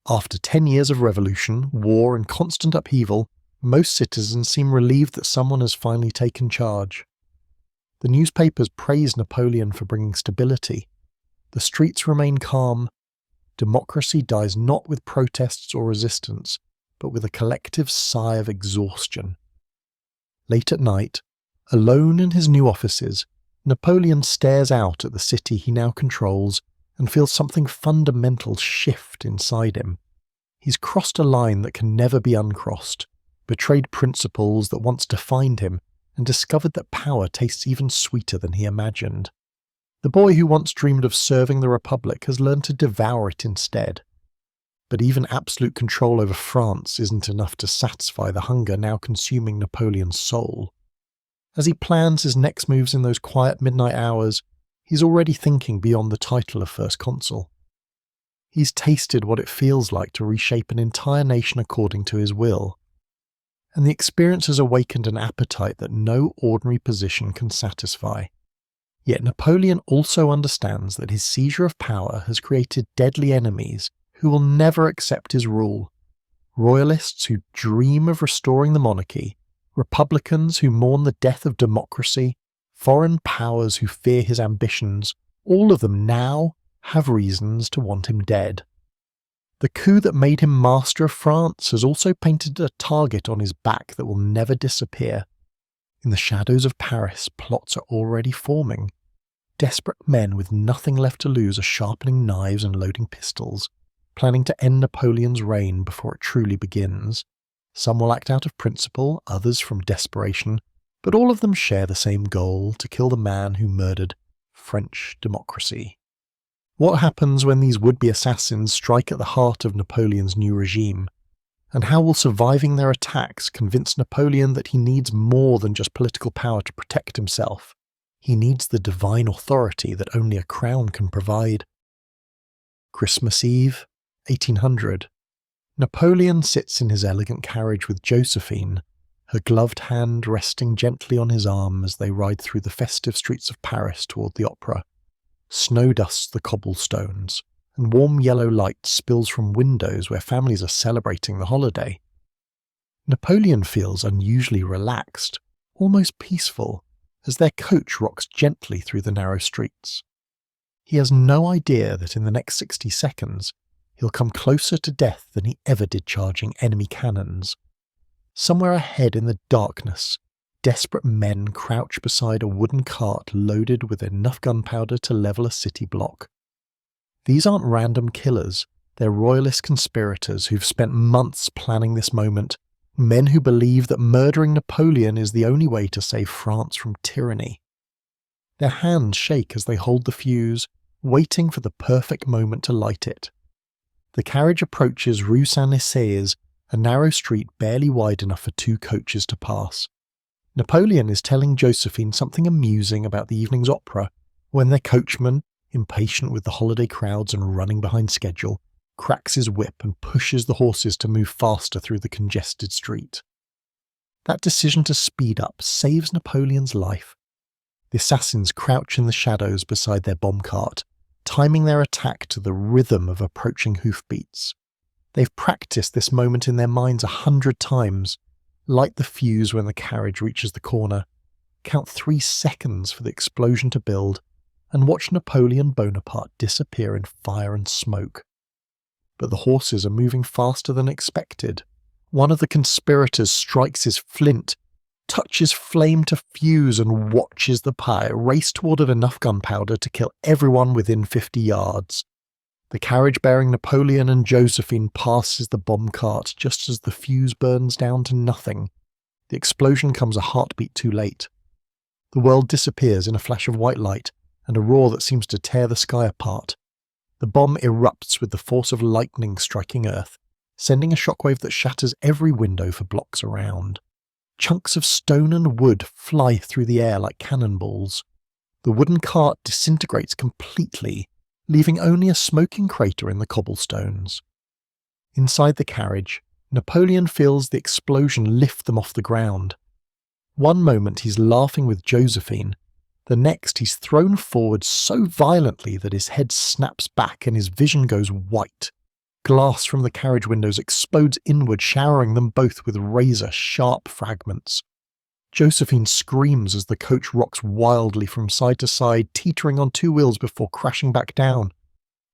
S1: After 10 years of revolution, war and constant upheaval, most citizens seem relieved that someone has finally taken charge. The newspapers praise Napoleon for bringing stability. The streets remain calm. Democracy dies not with protests or resistance, but with a collective sigh of exhaustion. Late at night, alone in his new offices, Napoleon stares out at the city he now controls and feels something fundamental shift inside him. He's crossed a line that can never be uncrossed, betrayed principles that once defined him, and discovered that power tastes even sweeter than he imagined. The boy who once dreamed of serving the Republic has learned to devour it instead. But even absolute control over France isn't enough to satisfy the hunger now consuming Napoleon's soul. As he plans his next moves in those quiet midnight hours, he's already thinking beyond the title of First Consul. He's tasted what it feels like to reshape an entire nation according to his will. And the experience has awakened an appetite that no ordinary position can satisfy. Yet Napoleon also understands that his seizure of power has created deadly enemies who will never accept his rule. Royalists who dream of restoring the monarchy, Republicans who mourn the death of democracy, foreign powers who fear his ambitions, all of them now have reasons to want him dead. The coup that made him master of France has also painted a target on his back that will never disappear. In the shadows of Paris, plots are already forming. Desperate men with nothing left to lose are sharpening knives and loading pistols, planning to end Napoleon's reign before it truly begins. Some will act out of principle, others from desperation, but all of them share the same goal: to kill the man who murdered French democracy. What happens when these would-be assassins strike at the heart of Napoleon's new regime? And how will surviving their attacks convince Napoleon that he needs more than just political power to protect himself? He needs the divine authority that only a crown can provide. Christmas Eve, 1800. Napoleon sits in his elegant carriage with Josephine, her gloved hand resting gently on his arm as they ride through the festive streets of Paris toward the opera. Snow dusts the cobblestones, and warm yellow light spills from windows where families are celebrating the holiday. Napoleon feels unusually relaxed, almost peaceful, as their coach rocks gently through the narrow streets. He has no idea that in the next 60 seconds, he'll come closer to death than he ever did charging enemy cannons. Somewhere ahead in the darkness, desperate men crouch beside a wooden cart loaded with enough gunpowder to level a city block. These aren't random killers, they're royalist conspirators who've spent months planning this moment, men who believe that murdering Napoleon is the only way to save France from tyranny. Their hands shake as they hold the fuse, waiting for the perfect moment to light it. The carriage approaches Rue Saint-Nicaise, a narrow street barely wide enough for 2 coaches to pass. Napoleon is telling Josephine something amusing about the evening's opera when their coachman, impatient with the holiday crowds and running behind schedule, cracks his whip and pushes the horses to move faster through the congested street. That decision to speed up saves Napoleon's life. The assassins crouch in the shadows beside their bomb cart, timing their attack to the rhythm of approaching hoofbeats. They've practiced this moment in their minds 100 times. Light the fuse when the carriage reaches the corner, count 3 seconds for the explosion to build, and watch Napoleon Bonaparte disappear in fire and smoke. But the horses are moving faster than expected. One of the conspirators strikes his flint, touches flame to fuse, and watches the pyre race toward enough gunpowder to kill everyone within 50 yards. The carriage bearing Napoleon and Josephine passes the bomb cart just as the fuse burns down to nothing. The explosion comes a heartbeat too late. The world disappears in a flash of white light and a roar that seems to tear the sky apart. The bomb erupts with the force of lightning striking Earth, sending a shockwave that shatters every window for blocks around. Chunks of stone and wood fly through the air like cannonballs. The wooden cart disintegrates completely, leaving only a smoking crater in the cobblestones. Inside the carriage, Napoleon feels the explosion lift them off the ground. One moment he's laughing with Josephine, the next he's thrown forward so violently that his head snaps back and his vision goes white. Glass from the carriage windows explodes inward, showering them both with razor-sharp fragments. Josephine screams as the coach rocks wildly from side to side, teetering on 2 wheels before crashing back down.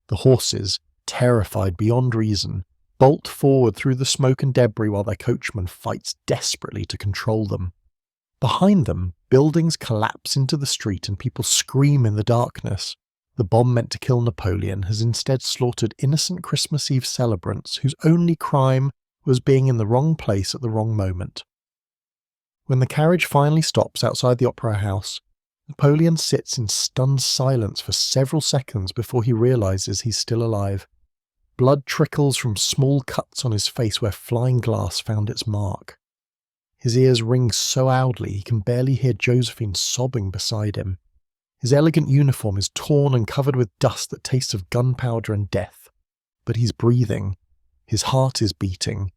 S1: The horses, terrified beyond reason, bolt forward through the smoke and debris while their coachman fights desperately to control them. Behind them, buildings collapse into the street and people scream in the darkness. The bomb meant to kill Napoleon has instead slaughtered innocent Christmas Eve celebrants whose only crime was being in the wrong place at the wrong moment. When the carriage finally stops outside the opera house, Napoleon sits in stunned silence for several seconds before he realizes he's still alive. Blood trickles from small cuts on his face where flying glass found its mark. His ears ring so loudly he can barely hear Josephine sobbing beside him. His elegant uniform is torn and covered with dust that tastes of gunpowder and death. But he's breathing. His heart is beating.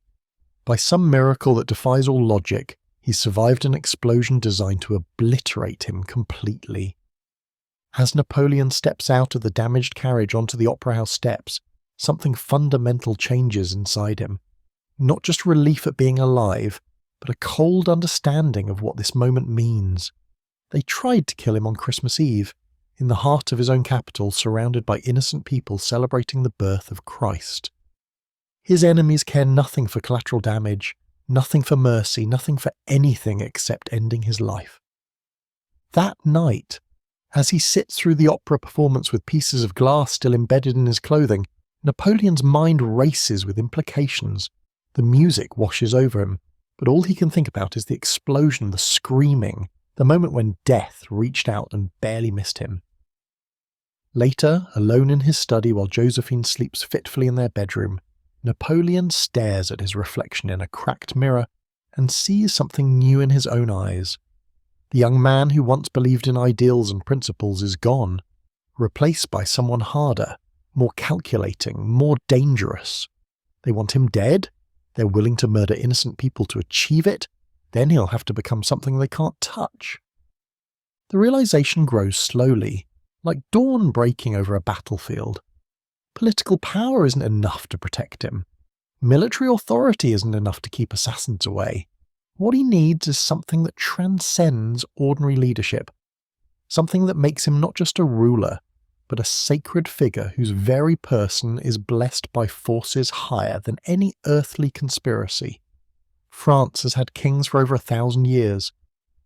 S1: By some miracle that defies all logic, he survived an explosion designed to obliterate him completely. As Napoleon steps out of the damaged carriage onto the opera house steps, something fundamental changes inside him. Not just relief at being alive, but a cold understanding of what this moment means. They tried to kill him on Christmas Eve, in the heart of his own capital, surrounded by innocent people celebrating the birth of Christ. His enemies care nothing for collateral damage, nothing for mercy, nothing for anything except ending his life. That night, as he sits through the opera performance with pieces of glass still embedded in his clothing, Napoleon's mind races with implications. The music washes over him, but all he can think about is the explosion, the screaming, the moment when death reached out and barely missed him. Later, alone in his study while Josephine sleeps fitfully in their bedroom, Napoleon stares at his reflection in a cracked mirror and sees something new in his own eyes. The young man who once believed in ideals and principles is gone, replaced by someone harder, more calculating, more dangerous. They want him dead? They're willing to murder innocent people to achieve it? Then he'll have to become something they can't touch. The realization grows slowly, like dawn breaking over a battlefield. Political power isn't enough to protect him. Military authority isn't enough to keep assassins away. What he needs is something that transcends ordinary leadership. Something that makes him not just a ruler, but a sacred figure whose very person is blessed by forces higher than any earthly conspiracy. France has had kings for over 1,000 years.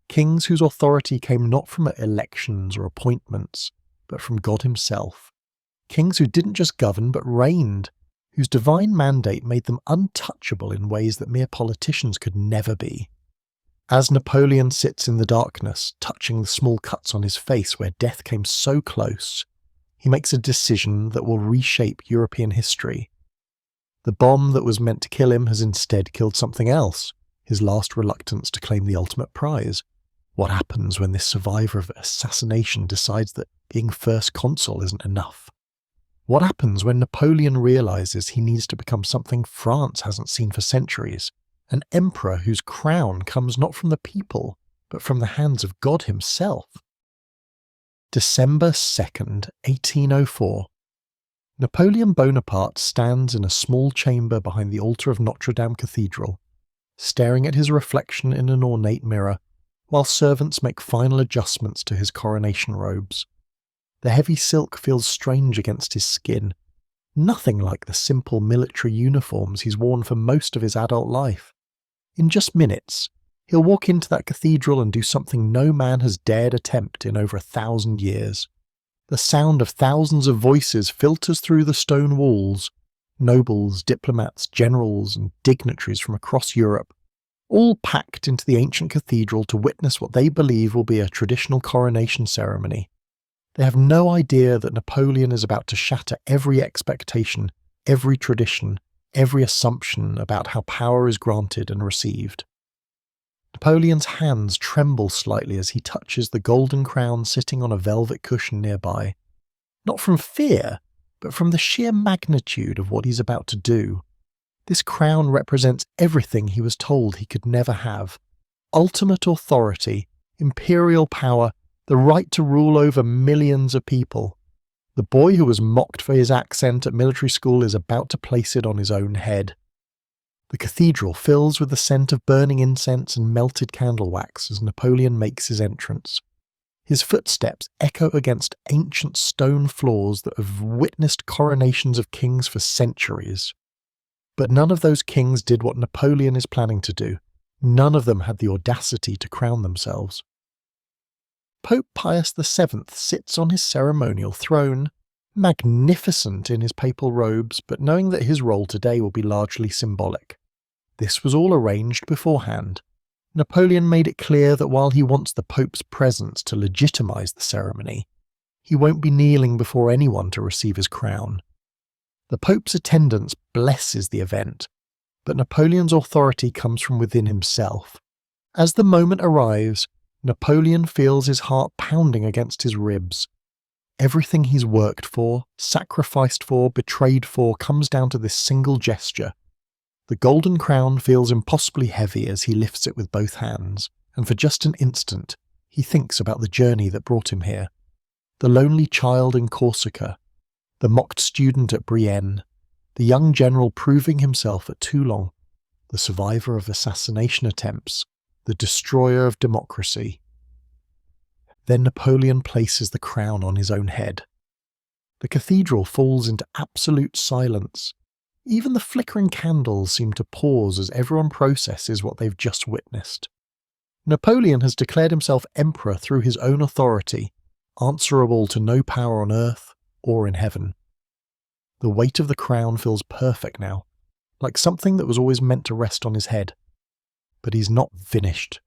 S1: Kings whose authority came not from elections or appointments, but from God himself. Kings who didn't just govern but reigned, whose divine mandate made them untouchable in ways that mere politicians could never be. As Napoleon sits in the darkness, touching the small cuts on his face where death came so close, he makes a decision that will reshape European history. The bomb that was meant to kill him has instead killed something else, his last reluctance to claim the ultimate prize. What happens when this survivor of assassination decides that being first consul isn't enough? What happens when Napoleon realizes he needs to become something France hasn't seen for centuries, an emperor whose crown comes not from the people, but from the hands of God himself? December 2nd, 1804. Napoleon Bonaparte stands in a small chamber behind the altar of Notre Dame Cathedral, staring at his reflection in an ornate mirror, while servants make final adjustments to his coronation robes. The heavy silk feels strange against his skin, nothing like the simple military uniforms he's worn for most of his adult life. In just minutes, he'll walk into that cathedral and do something no man has dared attempt in over 1,000 years. The sound of thousands of voices filters through the stone walls. Nobles, diplomats, generals, and dignitaries from across Europe, all packed into the ancient cathedral to witness what they believe will be a traditional coronation ceremony. They have no idea that Napoleon is about to shatter every expectation, every tradition, every assumption about how power is granted and received. Napoleon's hands tremble slightly as he touches the golden crown sitting on a velvet cushion nearby. Not from fear, but from the sheer magnitude of what he's about to do. This crown represents everything he was told he could never have. Ultimate authority, imperial power, the right to rule over millions of people. The boy who was mocked for his accent at military school is about to place it on his own head. The cathedral fills with the scent of burning incense and melted candle wax as Napoleon makes his entrance. His footsteps echo against ancient stone floors that have witnessed coronations of kings for centuries. But none of those kings did what Napoleon is planning to do. None of them had the audacity to crown themselves. Pope Pius VII sits on his ceremonial throne, magnificent in his papal robes, but knowing that his role today will be largely symbolic. This was all arranged beforehand. Napoleon made it clear that while he wants the Pope's presence to legitimize the ceremony, he won't be kneeling before anyone to receive his crown. The Pope's attendance blesses the event, but Napoleon's authority comes from within himself. As the moment arrives, Napoleon feels his heart pounding against his ribs. Everything he's worked for, sacrificed for, betrayed for comes down to this single gesture. The golden crown feels impossibly heavy as he lifts it with both hands, and for just an instant, he thinks about the journey that brought him here. The lonely child in Corsica, the mocked student at Brienne, the young general proving himself at Toulon, the survivor of assassination attempts, the destroyer of democracy. Then Napoleon places the crown on his own head. The cathedral falls into absolute silence. Even the flickering candles seem to pause as everyone processes what they've just witnessed. Napoleon has declared himself emperor through his own authority, answerable to no power on earth or in heaven. The weight of the crown feels perfect now, like something that was always meant to rest on his head. But he's not finished.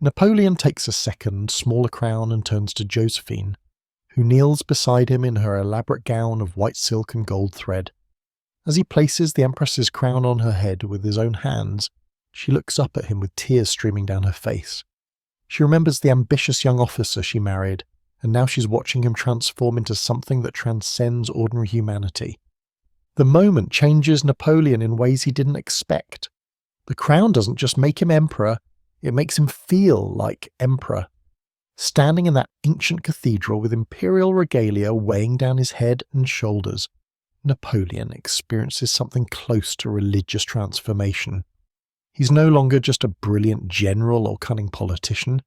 S1: Napoleon takes a second, smaller crown and turns to Josephine, who kneels beside him in her elaborate gown of white silk and gold thread. As he places the Empress's crown on her head with his own hands, she looks up at him with tears streaming down her face. She remembers the ambitious young officer she married, and now she's watching him transform into something that transcends ordinary humanity. The moment changes Napoleon in ways he didn't expect. The crown doesn't just make him emperor, it makes him feel like emperor. Standing in that ancient cathedral with imperial regalia weighing down his head and shoulders, Napoleon experiences something close to religious transformation. He's no longer just a brilliant general or cunning politician.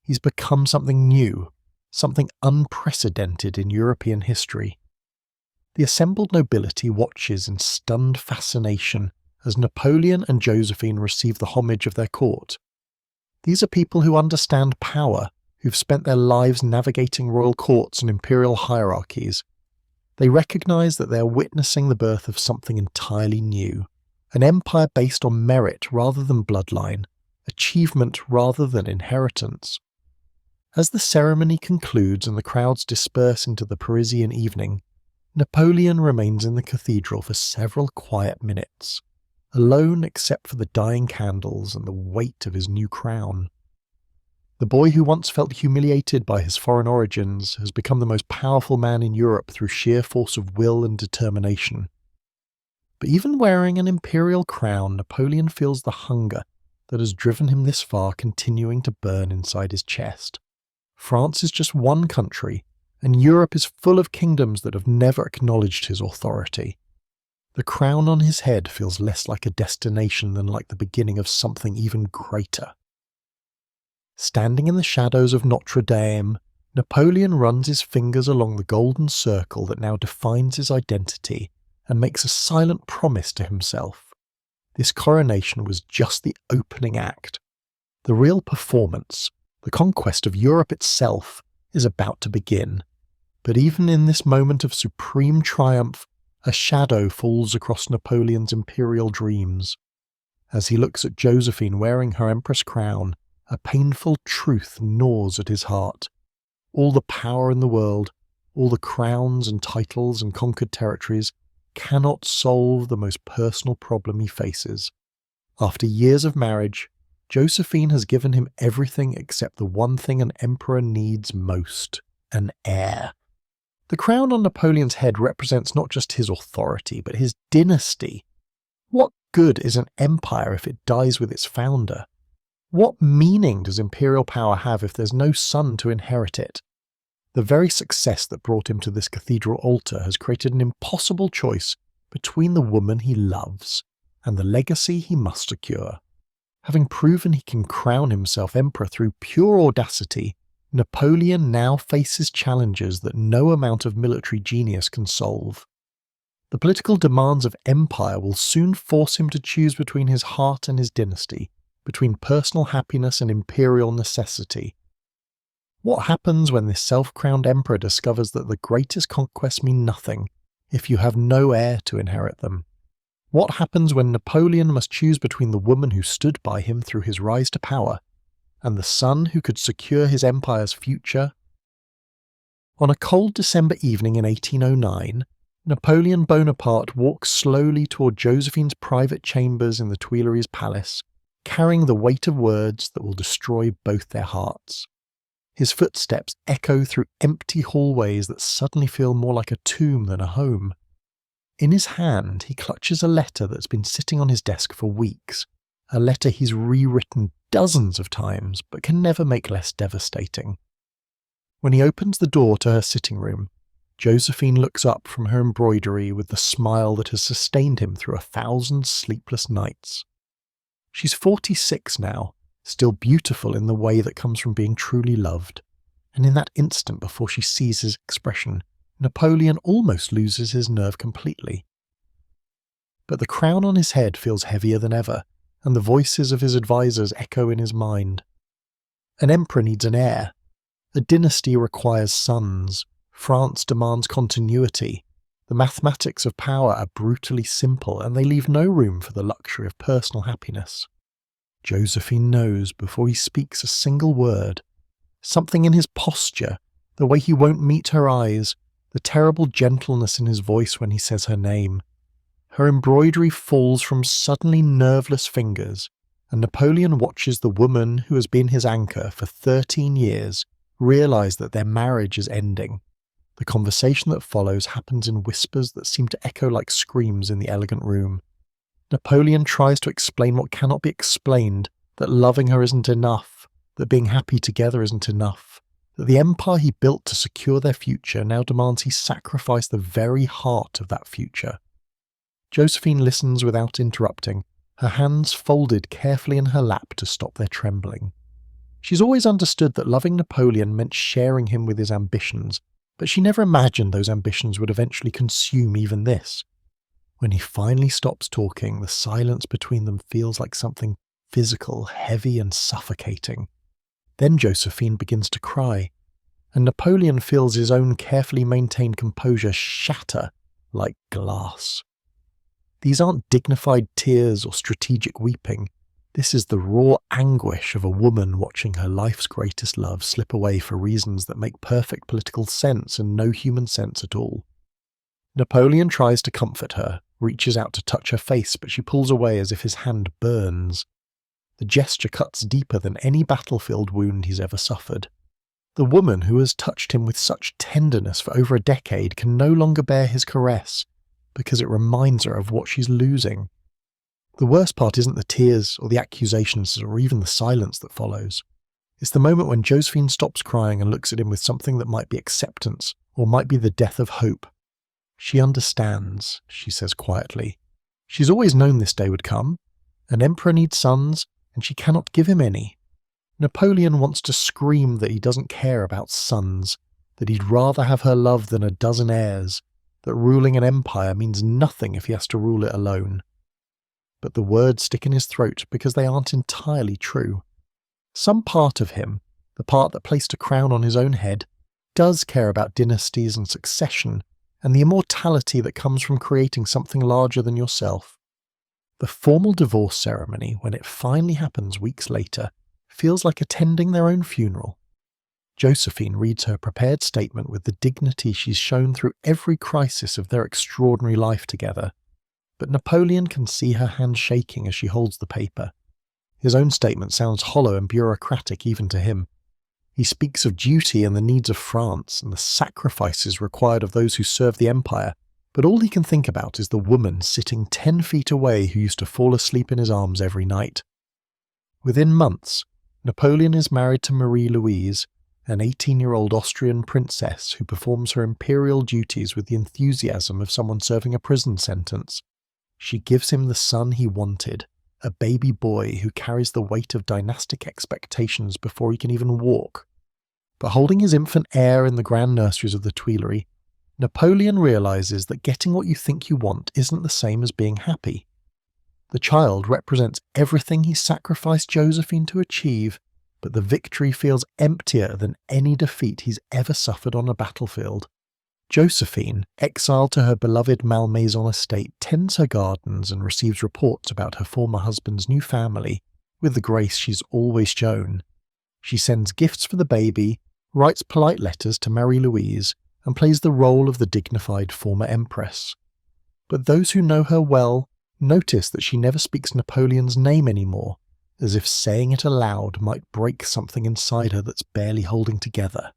S1: He's become something new, something unprecedented in European history. The assembled nobility watches in stunned fascination as Napoleon and Josephine receive the homage of their court. These are people who understand power, who've spent their lives navigating royal courts and imperial hierarchies. They recognize that they are witnessing the birth of something entirely new, an empire based on merit rather than bloodline, achievement rather than inheritance. As the ceremony concludes and the crowds disperse into the Parisian evening, Napoleon remains in the cathedral for several quiet minutes, alone except for the dying candles and the weight of his new crown. The boy who once felt humiliated by his foreign origins has become the most powerful man in Europe through sheer force of will and determination. But even wearing an imperial crown, Napoleon feels the hunger that has driven him this far continuing to burn inside his chest. France is just one country, and Europe is full of kingdoms that have never acknowledged his authority. The crown on his head feels less like a destination than like the beginning of something even greater. Standing in the shadows of Notre Dame, Napoleon runs his fingers along the golden circle that now defines his identity and makes a silent promise to himself. This coronation was just the opening act. The real performance, the conquest of Europe itself, is about to begin. But even in this moment of supreme triumph, a shadow falls across Napoleon's imperial dreams. As he looks at Josephine wearing her empress crown, a painful truth gnaws at his heart. All the power in the world, all the crowns and titles and conquered territories, cannot solve the most personal problem he faces. After years of marriage, Josephine has given him everything except the one thing an emperor needs most: an heir. The crown on Napoleon's head represents not just his authority, but his dynasty. What good is an empire if it dies with its founder? What meaning does imperial power have if there's no son to inherit it? The very success that brought him to this cathedral altar has created an impossible choice between the woman he loves and the legacy he must secure. Having proven he can crown himself emperor through pure audacity, Napoleon now faces challenges that no amount of military genius can solve. The political demands of empire will soon force him to choose between his heart and his dynasty, between personal happiness and imperial necessity. What happens when this self-crowned emperor discovers that the greatest conquests mean nothing if you have no heir to inherit them? What happens when Napoleon must choose between the woman who stood by him through his rise to power and the son who could secure his empire's future? On a cold December evening in 1809, Napoleon Bonaparte walks slowly toward Josephine's private chambers in the Tuileries Palace, carrying the weight of words that will destroy both their hearts. His footsteps echo through empty hallways that suddenly feel more like a tomb than a home. In his hand, he clutches a letter that's been sitting on his desk for weeks, a letter he's rewritten dozens of times but can never make less devastating. When he opens the door to her sitting room, Josephine looks up from her embroidery with the smile that has sustained him through 1,000 sleepless nights. She's 46 now, still beautiful in the way that comes from being truly loved, and in that instant before she sees his expression, Napoleon almost loses his nerve completely. But the crown on his head feels heavier than ever, and the voices of his advisors echo in his mind. An emperor needs an heir. A dynasty requires sons. France demands continuity. The mathematics of power are brutally simple, and they leave no room for the luxury of personal happiness. Josephine knows before he speaks a single word. Something in his posture, the way he won't meet her eyes, the terrible gentleness in his voice when he says her name. Her embroidery falls from suddenly nerveless fingers, and Napoleon watches the woman who has been his anchor for 13 years realize that their marriage is ending. The conversation that follows happens in whispers that seem to echo like screams in the elegant room. Napoleon tries to explain what cannot be explained, that loving her isn't enough, that being happy together isn't enough, that the empire he built to secure their future now demands he sacrifice the very heart of that future. Josephine listens without interrupting, her hands folded carefully in her lap to stop their trembling. She's always understood that loving Napoleon meant sharing him with his ambitions, but she never imagined those ambitions would eventually consume even this. When he finally stops talking, the silence between them feels like something physical, heavy and suffocating. Then Josephine begins to cry, and Napoleon feels his own carefully maintained composure shatter like glass. These aren't dignified tears or strategic weeping. This is the raw anguish of a woman watching her life's greatest love slip away for reasons that make perfect political sense and no human sense at all. Napoleon tries to comfort her, reaches out to touch her face, but she pulls away as if his hand burns. The gesture cuts deeper than any battlefield wound he's ever suffered. The woman who has touched him with such tenderness for over a decade can no longer bear his caress, because it reminds her of what she's losing. The worst part isn't the tears or the accusations or even the silence that follows. It's the moment when Josephine stops crying and looks at him with something that might be acceptance or might be the death of hope. She understands, she says quietly. She's always known this day would come. An emperor needs sons, and she cannot give him any. Napoleon wants to scream that he doesn't care about sons, that he'd rather have her love than a dozen heirs, that ruling an empire means nothing if he has to rule it alone. But the words stick in his throat because they aren't entirely true. Some part of him, the part that placed a crown on his own head, does care about dynasties and succession, and the immortality that comes from creating something larger than yourself. The formal divorce ceremony, when it finally happens weeks later, feels like attending their own funeral. Josephine reads her prepared statement with the dignity she's shown through every crisis of their extraordinary life together. But Napoleon can see her hand shaking as she holds the paper. His own statement sounds hollow and bureaucratic even to him. He speaks of duty and the needs of France and the sacrifices required of those who serve the empire, but all he can think about is the woman sitting 10 feet away who used to fall asleep in his arms every night. Within months, Napoleon is married to Marie-Louise, an 18-year-old Austrian princess who performs her imperial duties with the enthusiasm of someone serving a prison sentence. She gives him the son he wanted, a baby boy who carries the weight of dynastic expectations before he can even walk. But holding his infant heir in the grand nurseries of the Tuileries, Napoleon realizes that getting what you think you want isn't the same as being happy. The child represents everything he sacrificed Josephine to achieve, but the victory feels emptier than any defeat he's ever suffered on a battlefield. Josephine, exiled to her beloved Malmaison estate, tends her gardens and receives reports about her former husband's new family with the grace she's always shown. She sends gifts for the baby, writes polite letters to Marie-Louise, and plays the role of the dignified former empress. But those who know her well notice that she never speaks Napoleon's name anymore, as if saying it aloud might break something inside her that's barely holding together.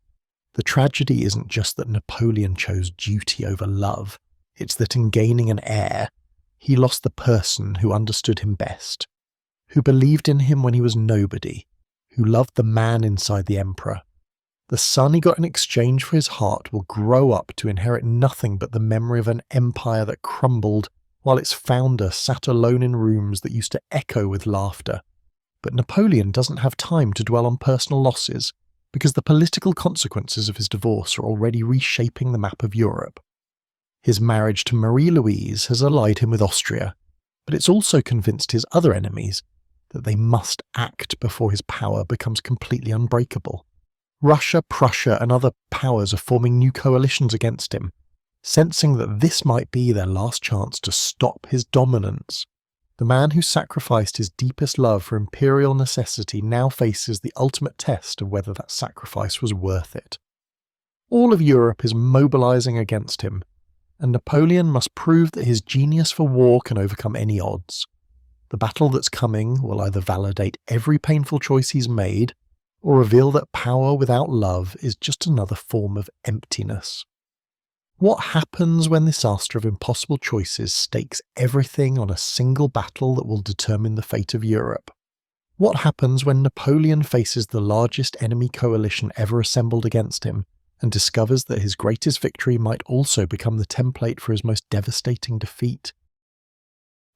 S1: The tragedy isn't just that Napoleon chose duty over love, it's that in gaining an heir, he lost the person who understood him best, who believed in him when he was nobody, who loved the man inside the emperor. The son he got in exchange for his heart will grow up to inherit nothing but the memory of an empire that crumbled while its founder sat alone in rooms that used to echo with laughter. But Napoleon doesn't have time to dwell on personal losses, because the political consequences of his divorce are already reshaping the map of Europe. His marriage to Marie-Louise has allied him with Austria, but it's also convinced his other enemies that they must act before his power becomes completely unbreakable. Russia, Prussia, and other powers are forming new coalitions against him, sensing that this might be their last chance to stop his dominance. The man who sacrificed his deepest love for imperial necessity now faces the ultimate test of whether that sacrifice was worth it. All of Europe is mobilizing against him, and Napoleon must prove that his genius for war can overcome any odds. The battle that's coming will either validate every painful choice he's made, or reveal that power without love is just another form of emptiness. What happens when the disaster of impossible choices stakes everything on a single battle that will determine the fate of Europe? What happens when Napoleon faces the largest enemy coalition ever assembled against him and discovers that his greatest victory might also become the template for his most devastating defeat?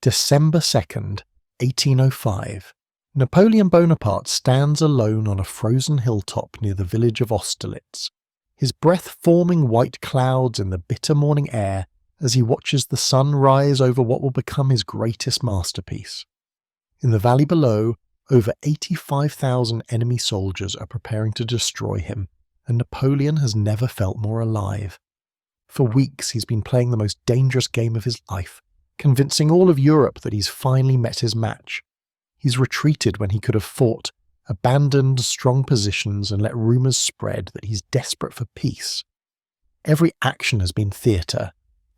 S1: December 2nd, 1805. Napoleon Bonaparte stands alone on a frozen hilltop near the village of Austerlitz, his breath forming white clouds in the bitter morning air as he watches the sun rise over what will become his greatest masterpiece. In the valley below, over 85,000 enemy soldiers are preparing to destroy him, and Napoleon has never felt more alive. For weeks he's been playing the most dangerous game of his life, convincing all of Europe that he's finally met his match. He's retreated when he could have fought, abandoned strong positions and let rumours spread that he's desperate for peace. Every action has been theatre,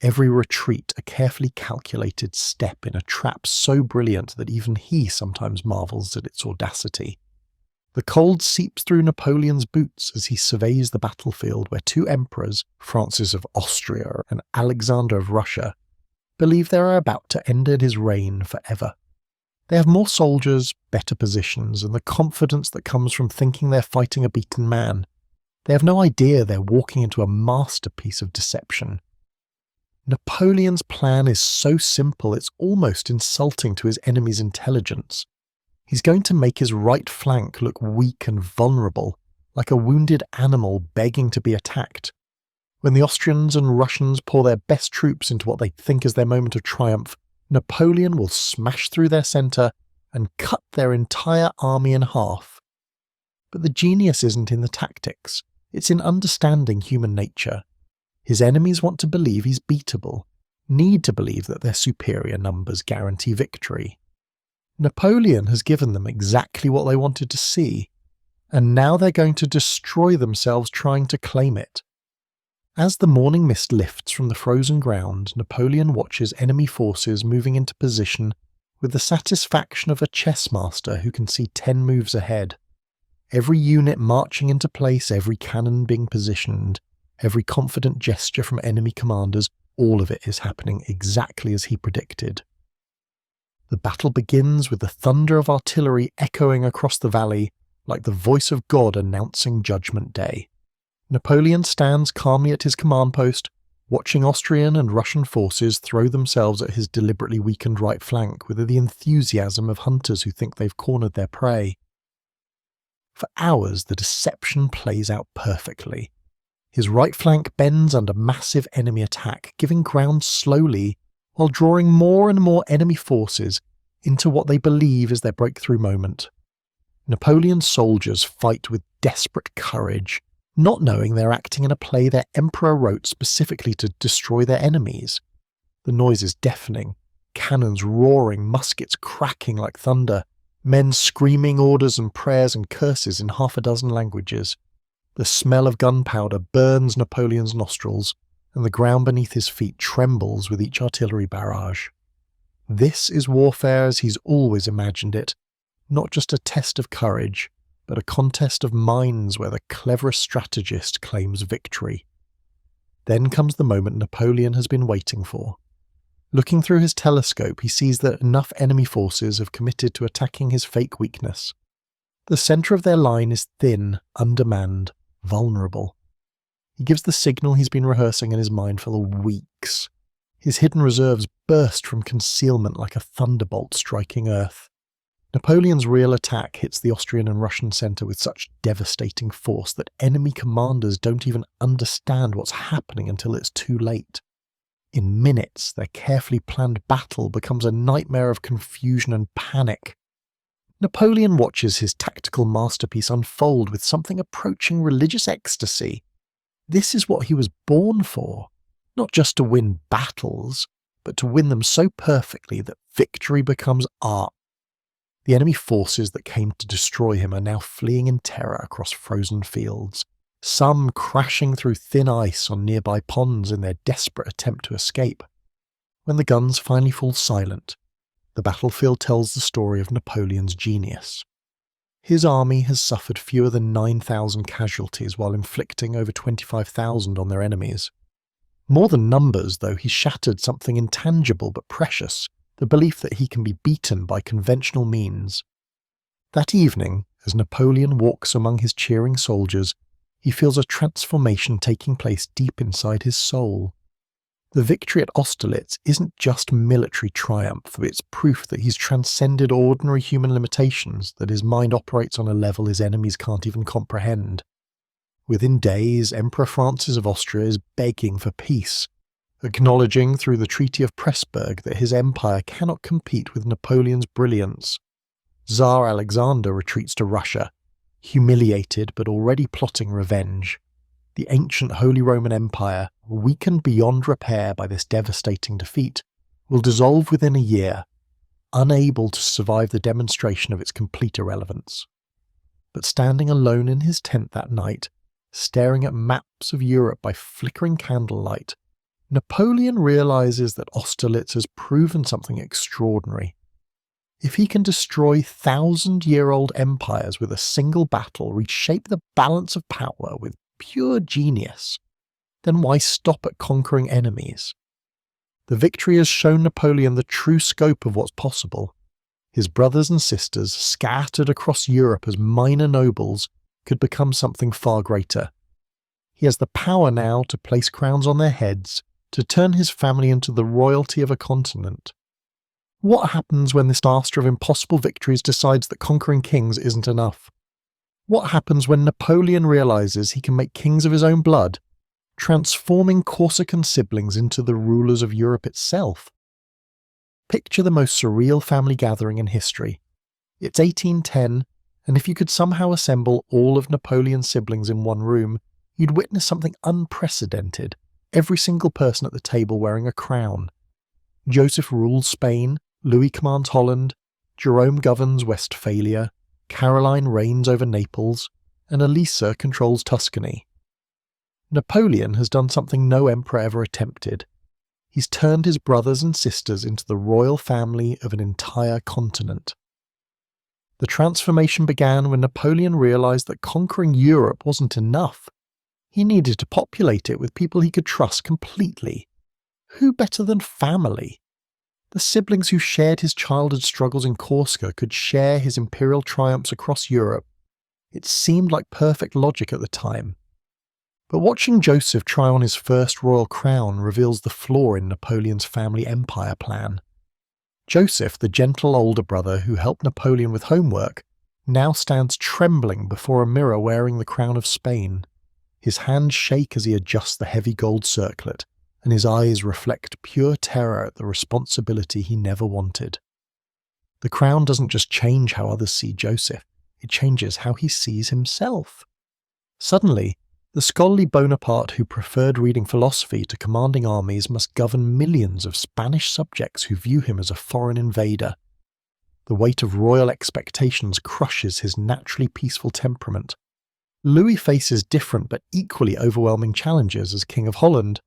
S1: every retreat a carefully calculated step in a trap so brilliant that even he sometimes marvels at its audacity. The cold seeps through Napoleon's boots as he surveys the battlefield where two emperors, Francis of Austria and Alexander of Russia, believe they are about to end his reign forever. They have more soldiers, better positions, and the confidence that comes from thinking they're fighting a beaten man. They have no idea they're walking into a masterpiece of deception. Napoleon's plan is so simple it's almost insulting to his enemy's intelligence. He's going to make his right flank look weak and vulnerable, like a wounded animal begging to be attacked. When the Austrians and Russians pour their best troops into what they think is their moment of triumph, Napoleon will smash through their centre and cut their entire army in half. But the genius isn't in the tactics, it's in understanding human nature. His enemies want to believe he's beatable, need to believe that their superior numbers guarantee victory. Napoleon has given them exactly what they wanted to see, and now they're going to destroy themselves trying to claim it. As the morning mist lifts from the frozen ground, Napoleon watches enemy forces moving into position with the satisfaction of a chess master who can see 10 moves ahead. Every unit marching into place, every cannon being positioned, every confident gesture from enemy commanders, all of it is happening exactly as he predicted. The battle begins with the thunder of artillery echoing across the valley like the voice of God announcing Judgment Day. Napoleon stands calmly at his command post, watching Austrian and Russian forces throw themselves at his deliberately weakened right flank with the enthusiasm of hunters who think they've cornered their prey. For hours, the deception plays out perfectly. His right flank bends under massive enemy attack, giving ground slowly, while drawing more and more enemy forces into what they believe is their breakthrough moment. Napoleon's soldiers fight with desperate courage, not knowing they're acting in a play their emperor wrote specifically to destroy their enemies. The noise is deafening, cannons roaring, muskets cracking like thunder, men screaming orders and prayers and curses in half a dozen languages. The smell of gunpowder burns Napoleon's nostrils, and the ground beneath his feet trembles with each artillery barrage. This is warfare as he's always imagined it, not just a test of courage, but a contest of minds where the cleverest strategist claims victory. Then comes the moment Napoleon has been waiting for. Looking through his telescope, he sees that enough enemy forces have committed to attacking his fake weakness. The centre of their line is thin, undermanned, vulnerable. He gives the signal he's been rehearsing in his mind for weeks. His hidden reserves burst from concealment like a thunderbolt striking earth. Napoleon's real attack hits the Austrian and Russian centre with such devastating force that enemy commanders don't even understand what's happening until it's too late. In minutes, their carefully planned battle becomes a nightmare of confusion and panic. Napoleon watches his tactical masterpiece unfold with something approaching religious ecstasy. This is what he was born for, not just to win battles, but to win them so perfectly that victory becomes art. The enemy forces that came to destroy him are now fleeing in terror across frozen fields, some crashing through thin ice on nearby ponds in their desperate attempt to escape. When the guns finally fall silent, the battlefield tells the story of Napoleon's genius. His army has suffered fewer than 9,000 casualties while inflicting over 25,000 on their enemies. More than numbers, though, he shattered something intangible but precious, the belief that he can be beaten by conventional means. That evening, as Napoleon walks among his cheering soldiers, he feels a transformation taking place deep inside his soul. The victory at Austerlitz isn't just military triumph, it's proof that he's transcended ordinary human limitations, that his mind operates on a level his enemies can't even comprehend. Within days, Emperor Francis of Austria is begging for peace, acknowledging through the Treaty of Pressburg that his empire cannot compete with Napoleon's brilliance. Tsar Alexander retreats to Russia, humiliated but already plotting revenge. The ancient Holy Roman Empire, weakened beyond repair by this devastating defeat, will dissolve within a year, unable to survive the demonstration of its complete irrelevance. But standing alone in his tent that night, staring at maps of Europe by flickering candlelight, Napoleon realizes that Austerlitz has proven something extraordinary. If he can destroy 1,000-year-old empires with a single battle, reshape the balance of power with pure genius, then why stop at conquering enemies? The victory has shown Napoleon the true scope of what's possible. His brothers and sisters, scattered across Europe as minor nobles, could become something far greater. He has the power now to place crowns on their heads, to turn his family into the royalty of a continent. What happens when this master of impossible victories decides that conquering kings isn't enough? What happens when Napoleon realizes he can make kings of his own blood, transforming Corsican siblings into the rulers of Europe itself? Picture the most surreal family gathering in history. It's 1810, and if you could somehow assemble all of Napoleon's siblings in one room, you'd witness something unprecedented, every single person at the table wearing a crown. Joseph rules Spain, Louis commands Holland, Jerome governs Westphalia, Caroline reigns over Naples, and Elisa controls Tuscany. Napoleon has done something no emperor ever attempted. He's turned his brothers and sisters into the royal family of an entire continent. The transformation began when Napoleon realized that conquering Europe wasn't enough. He needed to populate it with people he could trust completely. Who better than family? The siblings who shared his childhood struggles in Corsica could share his imperial triumphs across Europe. It seemed like perfect logic at the time. But watching Joseph try on his first royal crown reveals the flaw in Napoleon's family empire plan. Joseph, the gentle older brother who helped Napoleon with homework, now stands trembling before a mirror wearing the crown of Spain. His hands shake as he adjusts the heavy gold circlet, and his eyes reflect pure terror at the responsibility he never wanted. The crown doesn't just change how others see Joseph, it changes how he sees himself. Suddenly, the scholarly Bonaparte who preferred reading philosophy to commanding armies must govern millions of Spanish subjects who view him as a foreign invader. The weight of royal expectations crushes his naturally peaceful temperament. Louis faces different but equally overwhelming challenges as King of Holland.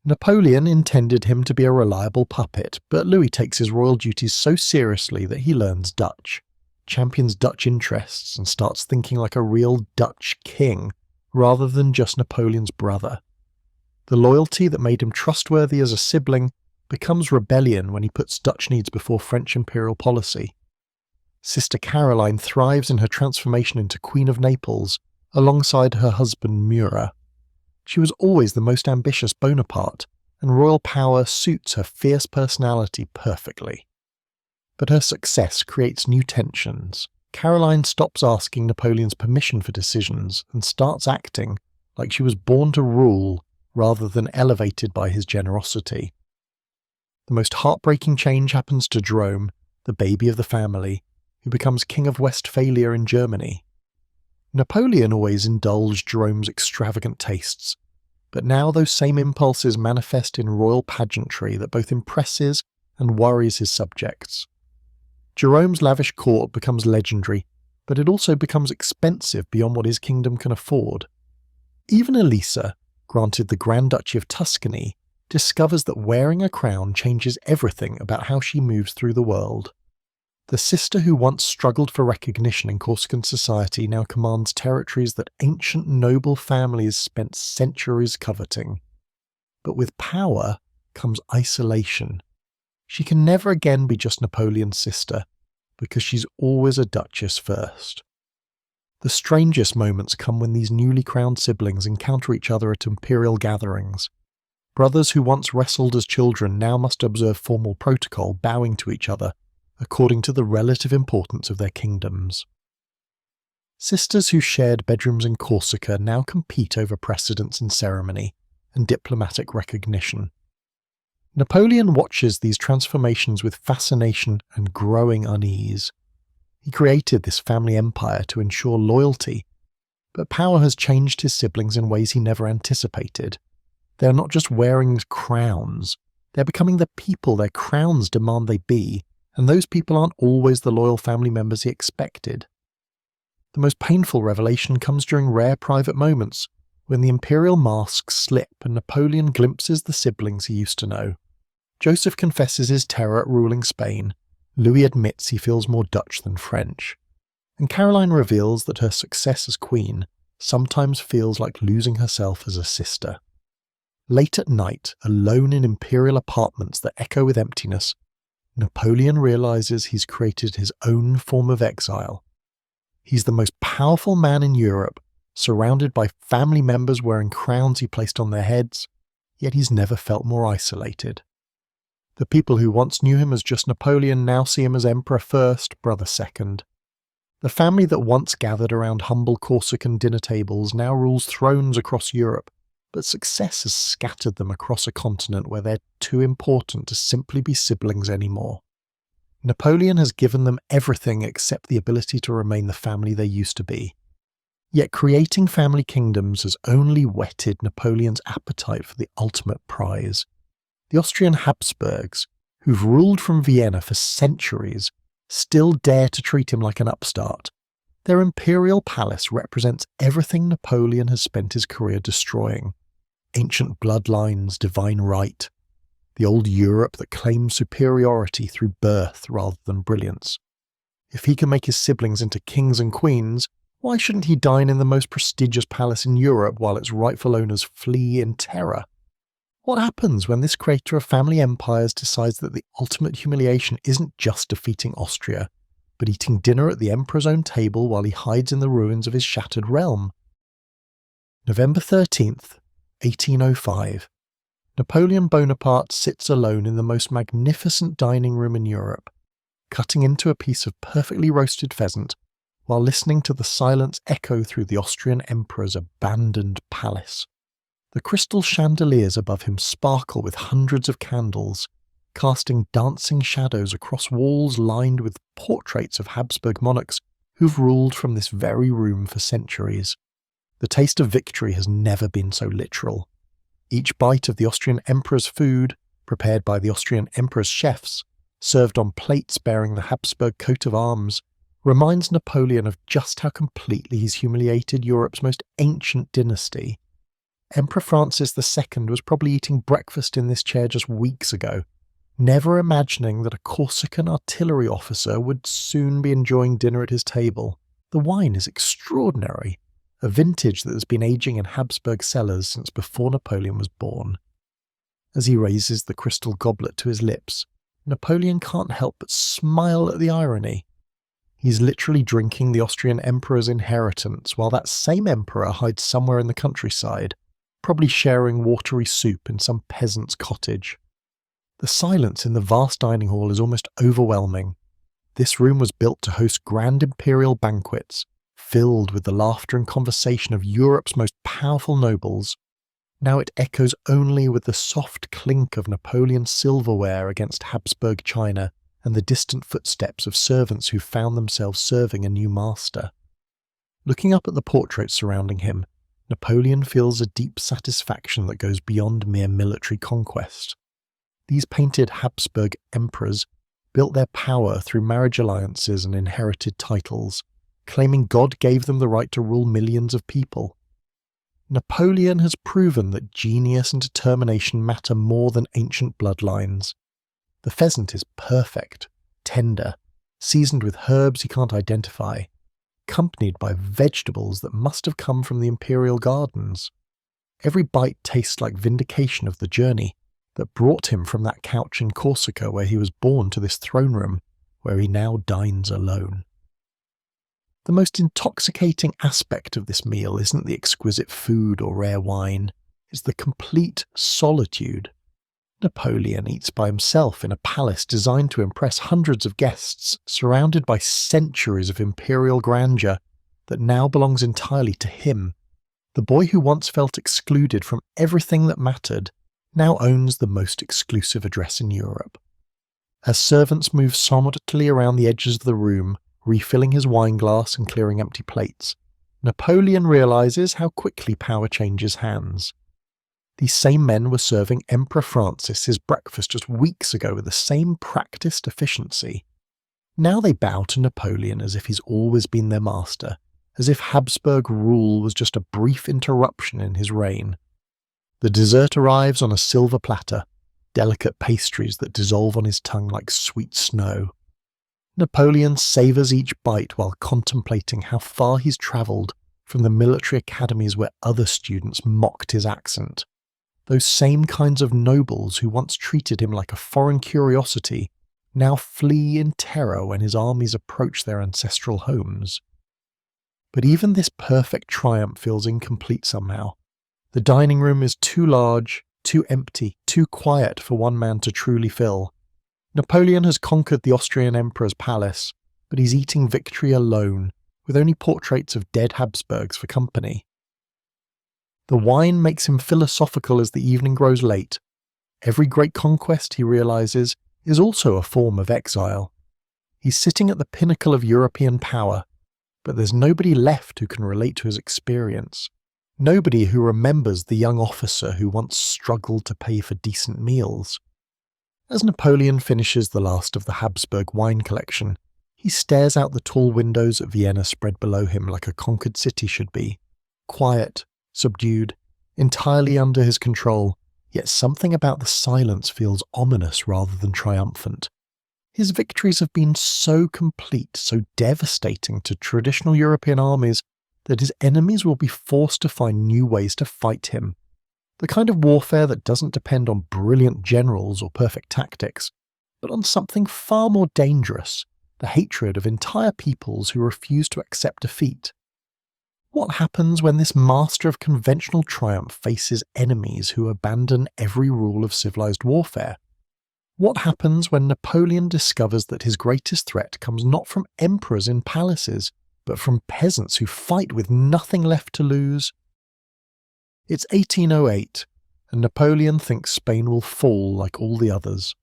S1: Napoleon intended him to be a reliable puppet, but Louis takes his royal duties so seriously that he learns Dutch, champions Dutch interests, and starts thinking like a real Dutch king, rather than just Napoleon's brother. The loyalty that made him trustworthy as a sibling becomes rebellion when he puts Dutch needs before French imperial policy. Sister Caroline thrives in her transformation into Queen of Naples, alongside her husband Murat. She was always the most ambitious Bonaparte, and royal power suits her fierce personality perfectly. But her success creates new tensions. Caroline stops asking Napoleon's permission for decisions and starts acting like she was born to rule rather than elevated by his generosity. The most heartbreaking change happens to Jerome, the baby of the family, who becomes King of Westphalia in Germany. Napoleon always indulged Jerome's extravagant tastes, but now those same impulses manifest in royal pageantry that both impresses and worries his subjects. Jerome's lavish court becomes legendary, but it also becomes expensive beyond what his kingdom can afford. Even Elisa, granted the Grand Duchy of Tuscany, discovers that wearing a crown changes everything about how she moves through the world. The sister who once struggled for recognition in Corsican society now commands territories that ancient noble families spent centuries coveting. But with power comes isolation. She can never again be just Napoleon's sister, because she's always a duchess first. The strangest moments come when these newly crowned siblings encounter each other at imperial gatherings. Brothers who once wrestled as children now must observe formal protocol, bowing to each other, according to the relative importance of their kingdoms. Sisters who shared bedrooms in Corsica now compete over precedence in ceremony and diplomatic recognition. Napoleon watches these transformations with fascination and growing unease. He created this family empire to ensure loyalty, but power has changed his siblings in ways he never anticipated. They are not just wearing crowns, they're becoming the people their crowns demand they be, and those people aren't always the loyal family members he expected. The most painful revelation comes during rare private moments, when the imperial masks slip and Napoleon glimpses the siblings he used to know. Joseph confesses his terror at ruling Spain, Louis admits he feels more Dutch than French, and Caroline reveals that her success as queen sometimes feels like losing herself as a sister. Late at night, alone in imperial apartments that echo with emptiness, Napoleon realizes he's created his own form of exile. He's the most powerful man in Europe, surrounded by family members wearing crowns he placed on their heads, yet he's never felt more isolated. The people who once knew him as just Napoleon now see him as Emperor first, brother second. The family that once gathered around humble Corsican dinner tables now rules thrones across Europe, but success has scattered them across a continent where they're too important to simply be siblings anymore. Napoleon has given them everything except the ability to remain the family they used to be. Yet creating family kingdoms has only whetted Napoleon's appetite for the ultimate prize. The Austrian Habsburgs, who've ruled from Vienna for centuries, still dare to treat him like an upstart. Their imperial palace represents everything Napoleon has spent his career destroying. Ancient bloodlines, divine right, the old Europe that claims superiority through birth rather than brilliance. If he can make his siblings into kings and queens, why shouldn't he dine in the most prestigious palace in Europe while its rightful owners flee in terror? What happens when this creator of family empires decides that the ultimate humiliation isn't just defeating Austria, but eating dinner at the emperor's own table while he hides in the ruins of his shattered realm? November 13th, 1805. Napoleon Bonaparte sits alone in the most magnificent dining room in Europe, cutting into a piece of perfectly roasted pheasant while listening to the silence echo through the Austrian emperor's abandoned palace. The crystal chandeliers above him sparkle with hundreds of candles, casting dancing shadows across walls lined with portraits of Habsburg monarchs who've ruled from this very room for centuries. The taste of victory has never been so literal. Each bite of the Austrian emperor's food, prepared by the Austrian emperor's chefs, served on plates bearing the Habsburg coat of arms, reminds Napoleon of just how completely he's humiliated Europe's most ancient dynasty. Emperor Francis II was probably eating breakfast in this chair just weeks ago, never imagining that a Corsican artillery officer would soon be enjoying dinner at his table. The wine is extraordinary, a vintage that has been aging in Habsburg cellars since before Napoleon was born. As he raises the crystal goblet to his lips, Napoleon can't help but smile at the irony. He's literally drinking the Austrian emperor's inheritance while that same emperor hides somewhere in the countryside, probably sharing watery soup in some peasant's cottage. The silence in the vast dining hall is almost overwhelming. This room was built to host grand imperial banquets, filled with the laughter and conversation of Europe's most powerful nobles. Now it echoes only with the soft clink of Napoleon's silverware against Habsburg china and the distant footsteps of servants who found themselves serving a new master. Looking up at the portraits surrounding him, Napoleon feels a deep satisfaction that goes beyond mere military conquest. These painted Habsburg emperors built their power through marriage alliances and inherited titles, claiming God gave them the right to rule millions of people. Napoleon has proven that genius and determination matter more than ancient bloodlines. The pheasant is perfect, tender, seasoned with herbs he can't identify, accompanied by vegetables that must have come from the imperial gardens. Every bite tastes like vindication of the journey that brought him from that couch in Corsica where he was born to this throne room, where he now dines alone. The most intoxicating aspect of this meal isn't the exquisite food or rare wine, it's the complete solitude. Napoleon eats by himself in a palace designed to impress hundreds of guests, surrounded by centuries of imperial grandeur that now belongs entirely to him. The boy who once felt excluded from everything that mattered now owns the most exclusive address in Europe. As servants move somnolently around the edges of the room, refilling his wine glass and clearing empty plates, Napoleon realizes how quickly power changes hands. These same men were serving Emperor Francis his breakfast just weeks ago with the same practiced efficiency. Now they bow to Napoleon as if he's always been their master, as if Habsburg rule was just a brief interruption in his reign. The dessert arrives on a silver platter, delicate pastries that dissolve on his tongue like sweet snow. Napoleon savours each bite while contemplating how far he's travelled from the military academies where other students mocked his accent. Those same kinds of nobles who once treated him like a foreign curiosity now flee in terror when his armies approach their ancestral homes. But even this perfect triumph feels incomplete somehow. The dining room is too large, too empty, too quiet for one man to truly fill. Napoleon has conquered the Austrian emperor's palace, but he's eating victory alone, with only portraits of dead Habsburgs for company. The wine makes him philosophical as the evening grows late. Every great conquest, he realises, is also a form of exile. He's sitting at the pinnacle of European power, but there's nobody left who can relate to his experience. Nobody who remembers the young officer who once struggled to pay for decent meals. As Napoleon finishes the last of the Habsburg wine collection, he stares out the tall windows at Vienna spread below him like a conquered city should be. Quiet, subdued, entirely under his control, yet something about the silence feels ominous rather than triumphant. His victories have been so complete, so devastating to traditional European armies, that his enemies will be forced to find new ways to fight him. The kind of warfare that doesn't depend on brilliant generals or perfect tactics, but on something far more dangerous, the hatred of entire peoples who refuse to accept defeat. What happens when this master of conventional triumph faces enemies who abandon every rule of civilized warfare? What happens when Napoleon discovers that his greatest threat comes not from emperors in palaces, but from peasants who fight with nothing left to lose? It's 1808, and Napoleon thinks Spain will fall like all the others.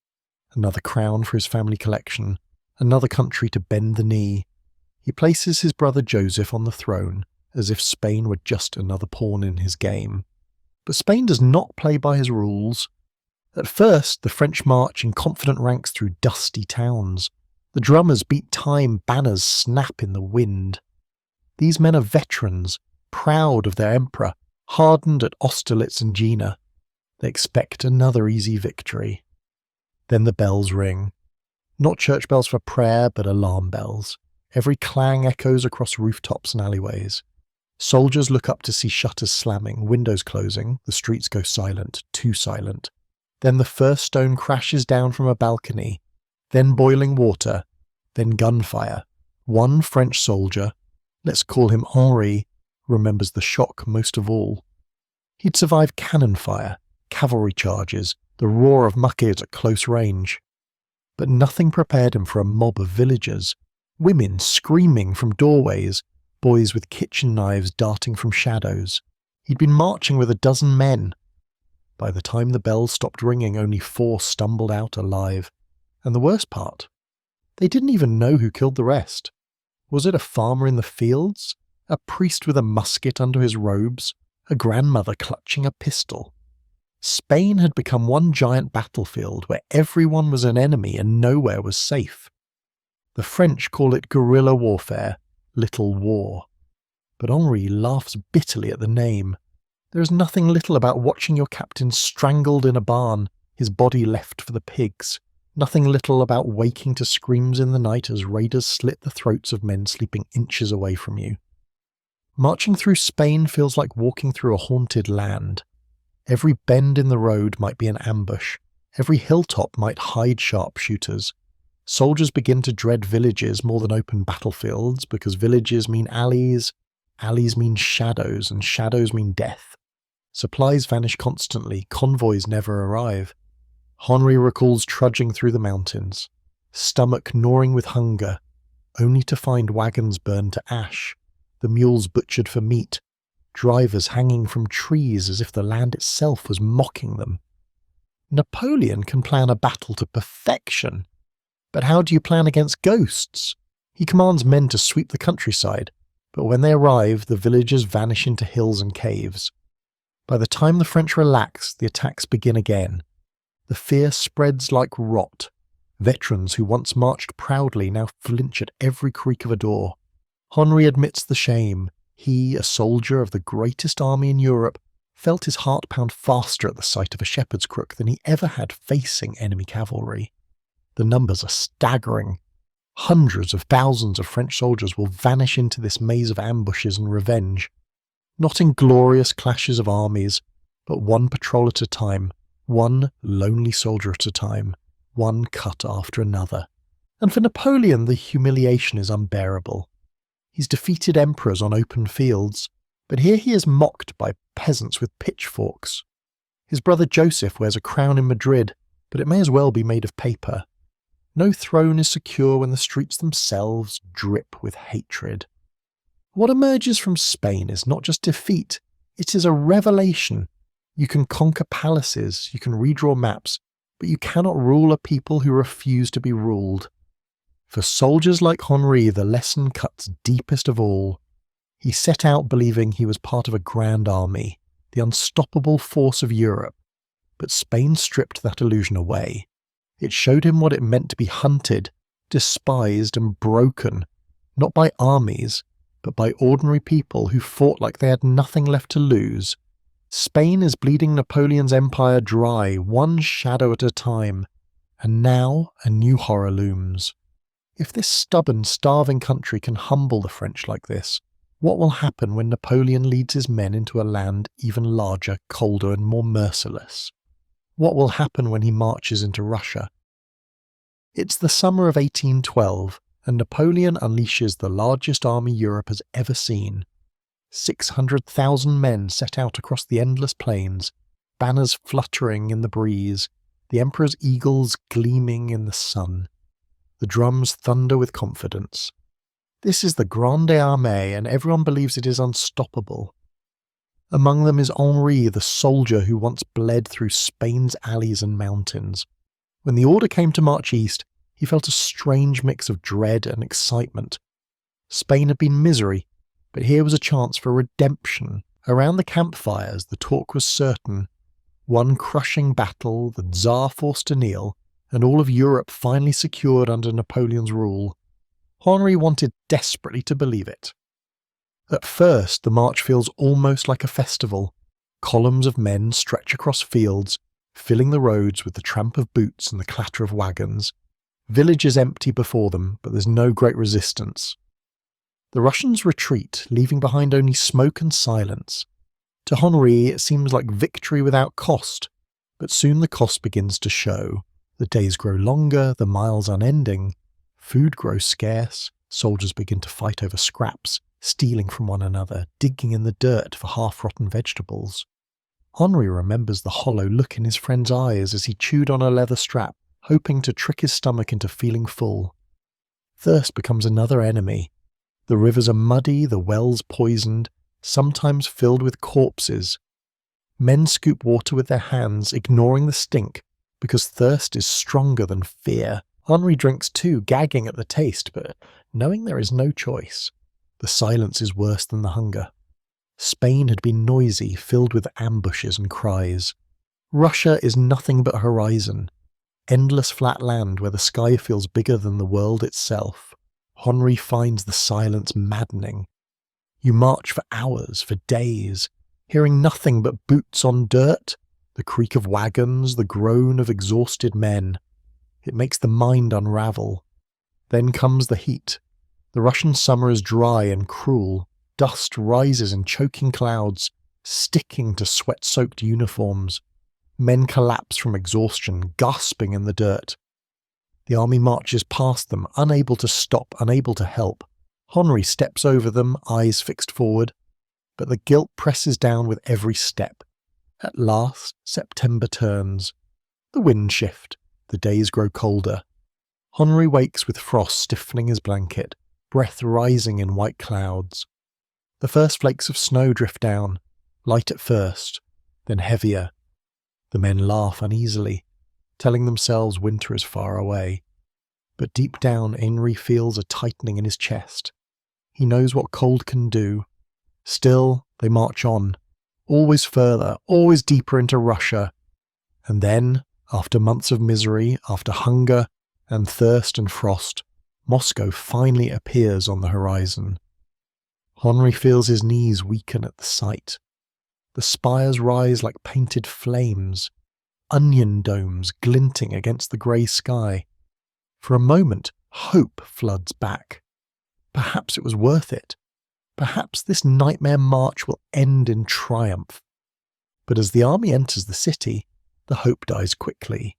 S1: Another crown for his family collection, another country to bend the knee. He places his brother Joseph on the throne, as if Spain were just another pawn in his game. But Spain does not play by his rules. At first, the French march in confident ranks through dusty towns. The drummers beat time, banners snap in the wind. These men are veterans, proud of their emperor, hardened at Austerlitz and Jena. They expect another easy victory. Then the bells ring. Not church bells for prayer, but alarm bells. Every clang echoes across rooftops and alleyways. Soldiers look up to see shutters slamming, windows closing, the streets go silent, too silent. Then the first stone crashes down from a balcony, then boiling water, then gunfire. One French soldier, let's call him Henri, remembers the shock most of all. He'd survived cannon fire, cavalry charges, the roar of muskets at close range. But nothing prepared him for a mob of villagers, women screaming from doorways, boys with kitchen knives darting from shadows. He'd been marching with a dozen men. By the time the bells stopped ringing, only 4 stumbled out alive. And the worst part, they didn't even know who killed the rest. Was it a farmer in the fields? A priest with a musket under his robes? A grandmother clutching a pistol? Spain had become one giant battlefield where everyone was an enemy and nowhere was safe. The French call it guerrilla warfare, little war. But Henri laughs bitterly at the name. There is nothing little about watching your captain strangled in a barn, his body left for the pigs. Nothing little about waking to screams in the night as raiders slit the throats of men sleeping inches away from you. Marching through Spain feels like walking through a haunted land. Every bend in the road might be an ambush. Every hilltop might hide sharpshooters. Soldiers begin to dread villages more than open battlefields because villages mean alleys, alleys mean shadows, and shadows mean death. Supplies vanish constantly, convoys never arrive. Henri recalls trudging through the mountains, stomach gnawing with hunger, only to find wagons burned to ash, the mules butchered for meat, drivers hanging from trees as if the land itself was mocking them. Napoleon can plan a battle to perfection, but how do you plan against ghosts? He commands men to sweep the countryside, but when they arrive, the villages vanish into hills and caves. By the time the French relax, the attacks begin again. The fear spreads like rot. Veterans who once marched proudly now flinch at every creak of a door. Henri admits the shame. He, a soldier of the greatest army in Europe, felt his heart pound faster at the sight of a shepherd's crook than he ever had facing enemy cavalry. The numbers are staggering. Hundreds of thousands of French soldiers will vanish into this maze of ambushes and revenge, not in glorious clashes of armies, but one patrol at a time, one lonely soldier at a time, one cut after another. And for Napoleon, the humiliation is unbearable. He's defeated emperors on open fields, but here he is mocked by peasants with pitchforks. His brother Joseph wears a crown in Madrid, but it may as well be made of paper. No throne is secure when the streets themselves drip with hatred. What emerges from Spain is not just defeat, it is a revelation. You can conquer palaces, you can redraw maps, but you cannot rule a people who refuse to be ruled. For soldiers like Henri, the lesson cuts deepest of all. He set out believing he was part of a grand army, the unstoppable force of Europe, but Spain stripped that illusion away. It showed him what it meant to be hunted, despised and broken, not by armies, but by ordinary people who fought like they had nothing left to lose. Spain is bleeding Napoleon's empire dry, one shadow at a time, and now a new horror looms. If this stubborn, starving country can humble the French like this, what will happen when Napoleon leads his men into a land even larger, colder and more merciless? What will happen when he marches into Russia? It's the summer of 1812, and Napoleon unleashes the largest army Europe has ever seen. 600,000 men set out across the endless plains, banners fluttering in the breeze, the emperor's eagles gleaming in the sun. The drums thunder with confidence. This is the Grande Armée, and everyone believes it is unstoppable. Among them is Henri, the soldier who once bled through Spain's alleys and mountains. When the order came to march east, he felt a strange mix of dread and excitement. Spain had been misery, but here was a chance for redemption. Around the campfires, the talk was certain. One crushing battle, the Tsar forced to kneel, and all of Europe finally secured under Napoleon's rule. Henri wanted desperately to believe it. At first, the march feels almost like a festival. Columns of men stretch across fields, filling the roads with the tramp of boots and the clatter of wagons. Villages empty before them, but there's no great resistance. The Russians retreat, leaving behind only smoke and silence. To Henri, it seems like victory without cost, but soon the cost begins to show. The days grow longer, the miles unending. Food grows scarce, soldiers begin to fight over scraps, stealing from one another, digging in the dirt for half-rotten vegetables. Henri remembers the hollow look in his friend's eyes as he chewed on a leather strap, hoping to trick his stomach into feeling full. Thirst becomes another enemy. The rivers are muddy, the wells poisoned, sometimes filled with corpses. Men scoop water with their hands, ignoring the stink, because thirst is stronger than fear. Henri drinks too, gagging at the taste, but knowing there is no choice. The silence is worse than the hunger. Spain had been noisy, filled with ambushes and cries. Russia is nothing but a horizon. Endless flat land where the sky feels bigger than the world itself. Henri finds the silence maddening. You march for hours, for days, hearing nothing but boots on dirt, the creak of wagons, the groan of exhausted men. It makes the mind unravel. Then comes the heat. The Russian summer is dry and cruel. Dust rises in choking clouds, sticking to sweat-soaked uniforms. Men collapse from exhaustion, gasping in the dirt. The army marches past them, unable to stop, unable to help. Henri steps over them, eyes fixed forward, but the guilt presses down with every step. At last, September turns. The winds shift. The days grow colder. Henri wakes with frost stiffening his blanket, breath rising in white clouds. The first flakes of snow drift down, light at first, then heavier. The men laugh uneasily, telling themselves winter is far away. But deep down, Henri feels a tightening in his chest. He knows what cold can do. Still, they march on, always further, always deeper into Russia. And then, after months of misery, after hunger and thirst and frost, Moscow finally appears on the horizon. Henri feels his knees weaken at the sight. The spires rise like painted flames, onion domes glinting against the grey sky. For a moment, hope floods back. Perhaps it was worth it. Perhaps this nightmare march will end in triumph. But as the army enters the city, the hope dies quickly.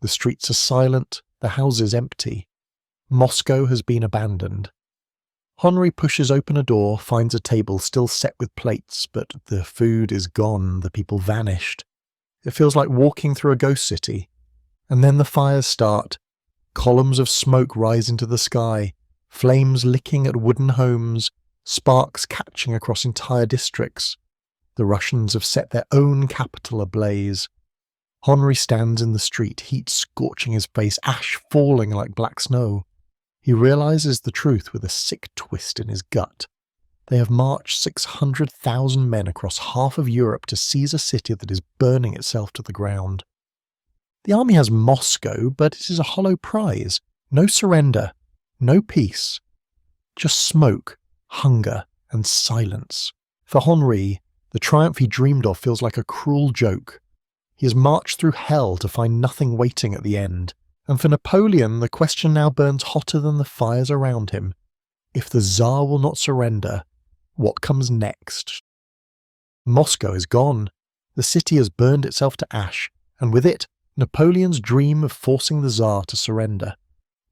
S1: The streets are silent, the houses empty. Moscow has been abandoned. Henri pushes open a door, finds a table still set with plates, but the food is gone, the people vanished. It feels like walking through a ghost city. And then the fires start. Columns of smoke rise into the sky, flames licking at wooden homes, sparks catching across entire districts. The Russians have set their own capital ablaze. Henri stands in the street, heat scorching his face, ash falling like black snow. He realizes the truth with a sick twist in his gut. They have marched 600,000 men across half of Europe to seize a city that is burning itself to the ground. The army has Moscow, but it is a hollow prize. No surrender, no peace. Just smoke, hunger, and silence. For Henri, the triumph he dreamed of feels like a cruel joke. He has marched through hell to find nothing waiting at the end. And for Napoleon, the question now burns hotter than the fires around him. If the Tsar will not surrender, what comes next? Moscow is gone. The city has burned itself to ash, and with it, Napoleon's dream of forcing the Tsar to surrender.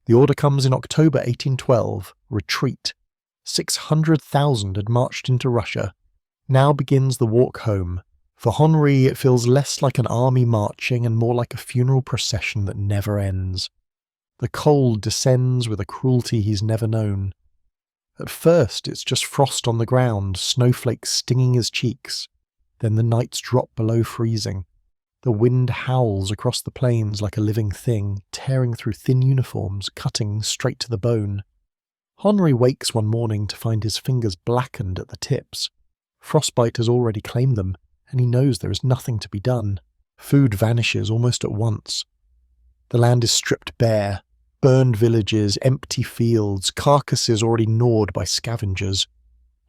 S1: The order comes in October 1812, retreat. 600,000 had marched into Russia. Now begins the walk home. For Henri, it feels less like an army marching and more like a funeral procession that never ends. The cold descends with a cruelty he's never known. At first, it's just frost on the ground, snowflakes stinging his cheeks. Then the nights drop below freezing. The wind howls across the plains like a living thing, tearing through thin uniforms, cutting straight to the bone. Henri wakes one morning to find his fingers blackened at the tips. Frostbite has already claimed them, and he knows there is nothing to be done. Food vanishes almost at once. The land is stripped bare, burned villages, empty fields, carcasses already gnawed by scavengers.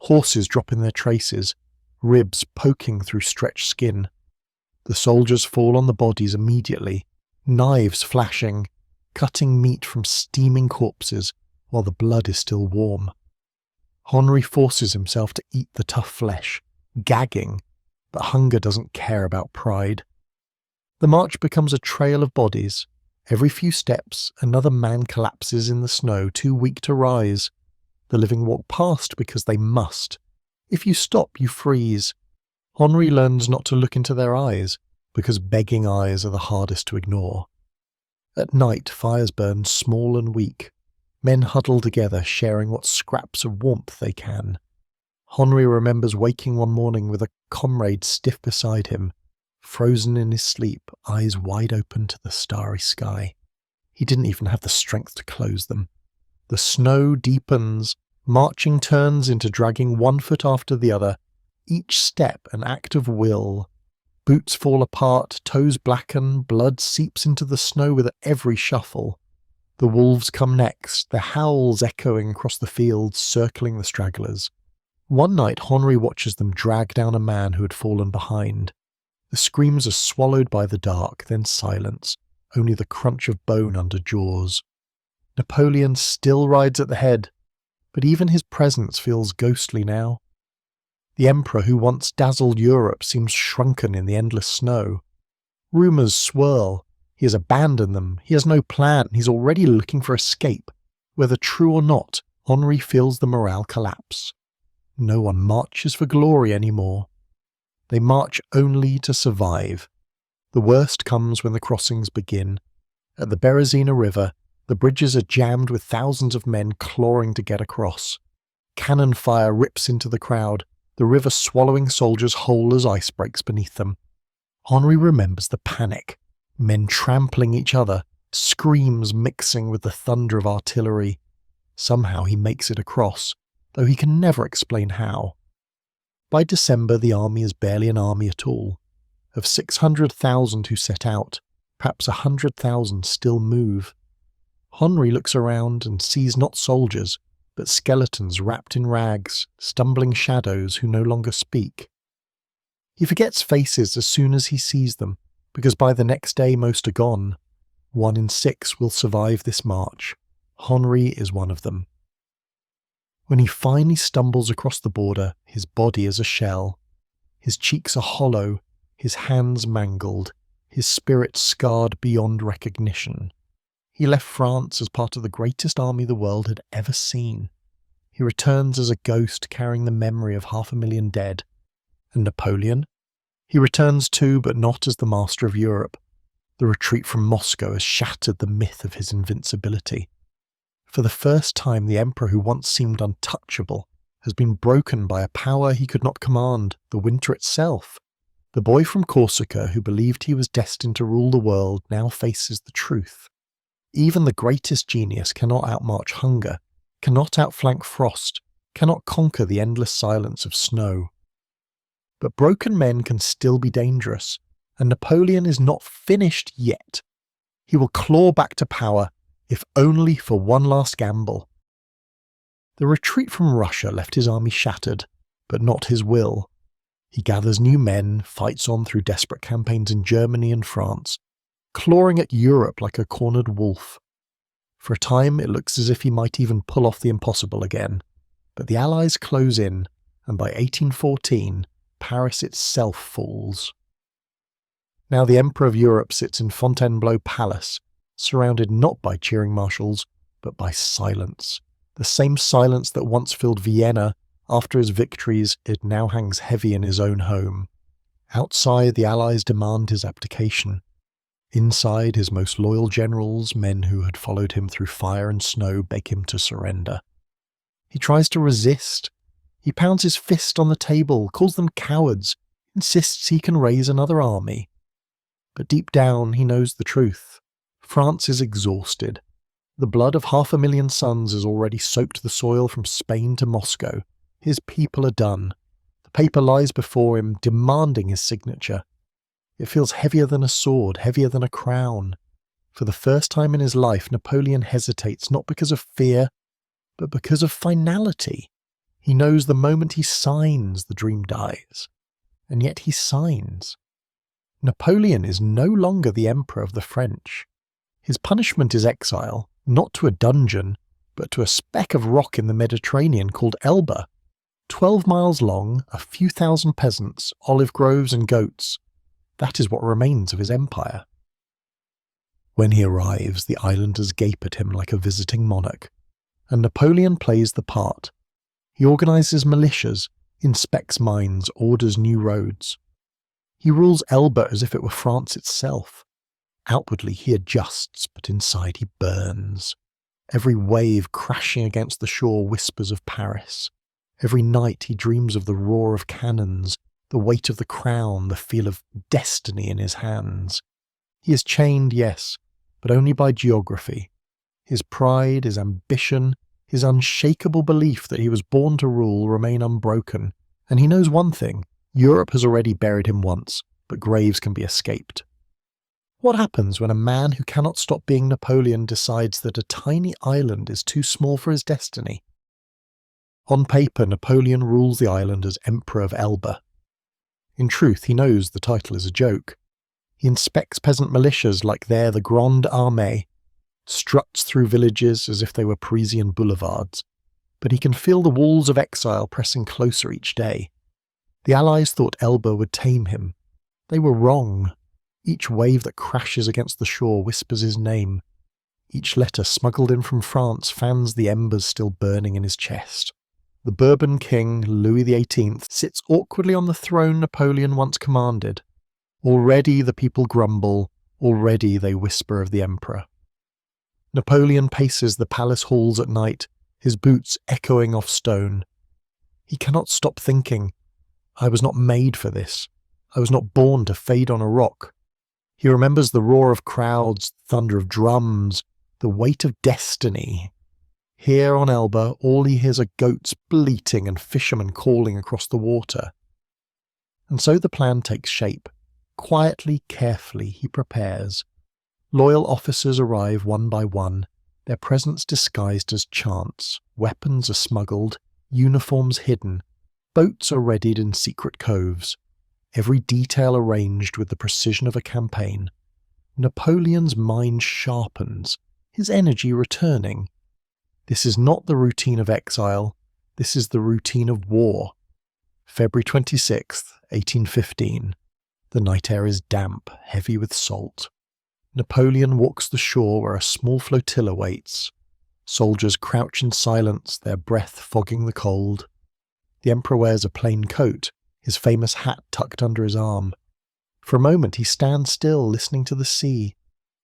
S1: Horses drop in their traces, ribs poking through stretched skin. The soldiers fall on the bodies immediately, knives flashing, cutting meat from steaming corpses while the blood is still warm. Henri forces himself to eat the tough flesh, gagging, but hunger doesn't care about pride. The march becomes a trail of bodies. Every few steps, another man collapses in the snow, too weak to rise. The living walk past because they must. If you stop, you freeze. Henri learns not to look into their eyes, because begging eyes are the hardest to ignore. At night, fires burn small and weak. Men huddle together, sharing what scraps of warmth they can. Henri remembers waking one morning with a comrade stiff beside him, frozen in his sleep, eyes wide open to the starry sky. He didn't even have the strength to close them. The snow deepens, marching turns into dragging one foot after the other, each step an act of will. Boots fall apart, toes blacken, blood seeps into the snow with every shuffle. The wolves come next, their howls echoing across the fields, circling the stragglers. One night Henri watches them drag down a man who had fallen behind. The screams are swallowed by the dark, then silence, only the crunch of bone under jaws. Napoleon still rides at the head, but even his presence feels ghostly now. The emperor who once dazzled Europe seems shrunken in the endless snow. Rumours swirl. He has abandoned them. He has no plan. He's already looking for escape. Whether true or not, Henri feels the morale collapse. No one marches for glory anymore. They march only to survive. The worst comes when the crossings begin. At the Berezina River, the bridges are jammed with thousands of men clawing to get across. Cannon fire rips into the crowd, the river swallowing soldiers whole as ice breaks beneath them. Henri remembers the panic, men trampling each other, screams mixing with the thunder of artillery. Somehow he makes it across, though he can never explain how. By December, the army is barely an army at all. Of 600,000 who set out, perhaps 100,000 still move. Henri looks around and sees not soldiers, but skeletons wrapped in rags, stumbling shadows who no longer speak. He forgets faces as soon as he sees them, because by the next day most are gone. 1 in 6 will survive this march. Henri is one of them. When he finally stumbles across the border, his body is a shell. His cheeks are hollow, his hands mangled, his spirit scarred beyond recognition. He left France as part of the greatest army the world had ever seen. He returns as a ghost carrying the memory of 500,000 dead. And Napoleon? He returns too, but not as the master of Europe. The retreat from Moscow has shattered the myth of his invincibility. For the first time, the emperor who once seemed untouchable has been broken by a power he could not command, the winter itself. The boy from Corsica who believed he was destined to rule the world now faces the truth. Even the greatest genius cannot outmarch hunger, cannot outflank frost, cannot conquer the endless silence of snow. But broken men can still be dangerous, and Napoleon is not finished yet. He will claw back to power, if only for one last gamble. The retreat from Russia left his army shattered, but not his will. He gathers new men, fights on through desperate campaigns in Germany and France, clawing at Europe like a cornered wolf. For a time it looks as if he might even pull off the impossible again, but the Allies close in, and by 1814, Paris itself falls. Now the Emperor of Europe sits in Fontainebleau Palace, surrounded not by cheering marshals, but by silence. The same silence that once filled Vienna. After his victories, it now hangs heavy in his own home. Outside, the Allies demand his abdication. Inside, his most loyal generals, men who had followed him through fire and snow, beg him to surrender. He tries to resist. He pounds his fist on the table, calls them cowards, insists he can raise another army. But deep down, he knows the truth. France is exhausted. The blood of 500,000 sons has already soaked the soil from Spain to Moscow. His people are done. The paper lies before him, demanding his signature. It feels heavier than a sword, heavier than a crown. For the first time in his life, Napoleon hesitates not because of fear, but because of finality. He knows the moment he signs, the dream dies. And yet he signs. Napoleon is no longer the emperor of the French. His punishment is exile, not to a dungeon, but to a speck of rock in the Mediterranean called Elba. 12 miles long, a few thousand peasants, olive groves and goats. That is what remains of his empire. When he arrives, the islanders gape at him like a visiting monarch, and Napoleon plays the part. He organises militias, inspects mines, orders new roads. He rules Elba as if it were France itself. Outwardly he adjusts, but inside he burns. Every wave crashing against the shore whispers of Paris. Every night he dreams of the roar of cannons, the weight of the crown, the feel of destiny in his hands. He is chained, yes, but only by geography. His pride, his ambition, his unshakable belief that he was born to rule remain unbroken, and he knows one thing: Europe has already buried him once, but graves can be escaped. What happens when a man who cannot stop being Napoleon decides that a tiny island is too small for his destiny? On paper, Napoleon rules the island as Emperor of Elba. In truth, he knows the title is a joke. He inspects peasant militias like they're the Grande Armée, struts through villages as if they were Parisian boulevards, but he can feel the walls of exile pressing closer each day. The Allies thought Elba would tame him. They were wrong. Each wave that crashes against the shore whispers his name. Each letter smuggled in from France fans the embers still burning in his chest. The Bourbon king, Louis XVIII, sits awkwardly on the throne Napoleon once commanded. Already the people grumble, already they whisper of the emperor. Napoleon paces the palace halls at night, his boots echoing off stone. He cannot stop thinking, I was not made for this. I was not born to fade on a rock. He remembers the roar of crowds, the thunder of drums, the weight of destiny. Here on Elba, all he hears are goats bleating and fishermen calling across the water. And so the plan takes shape. Quietly, carefully, he prepares. Loyal officers arrive one by one. their presence disguised as chance. Weapons are smuggled, uniforms hidden, boats are readied in secret coves, every detail arranged with the precision of a campaign. Napoleon's mind sharpens, his energy returning. This is not the routine of exile, this is the routine of war. February 26th, 1815. The night air is damp, heavy with salt. Napoleon walks the shore where a small flotilla waits. Soldiers crouch in silence, their breath fogging the cold. The Emperor wears a plain coat, his famous hat tucked under his arm. For a moment he stands still, listening to the sea.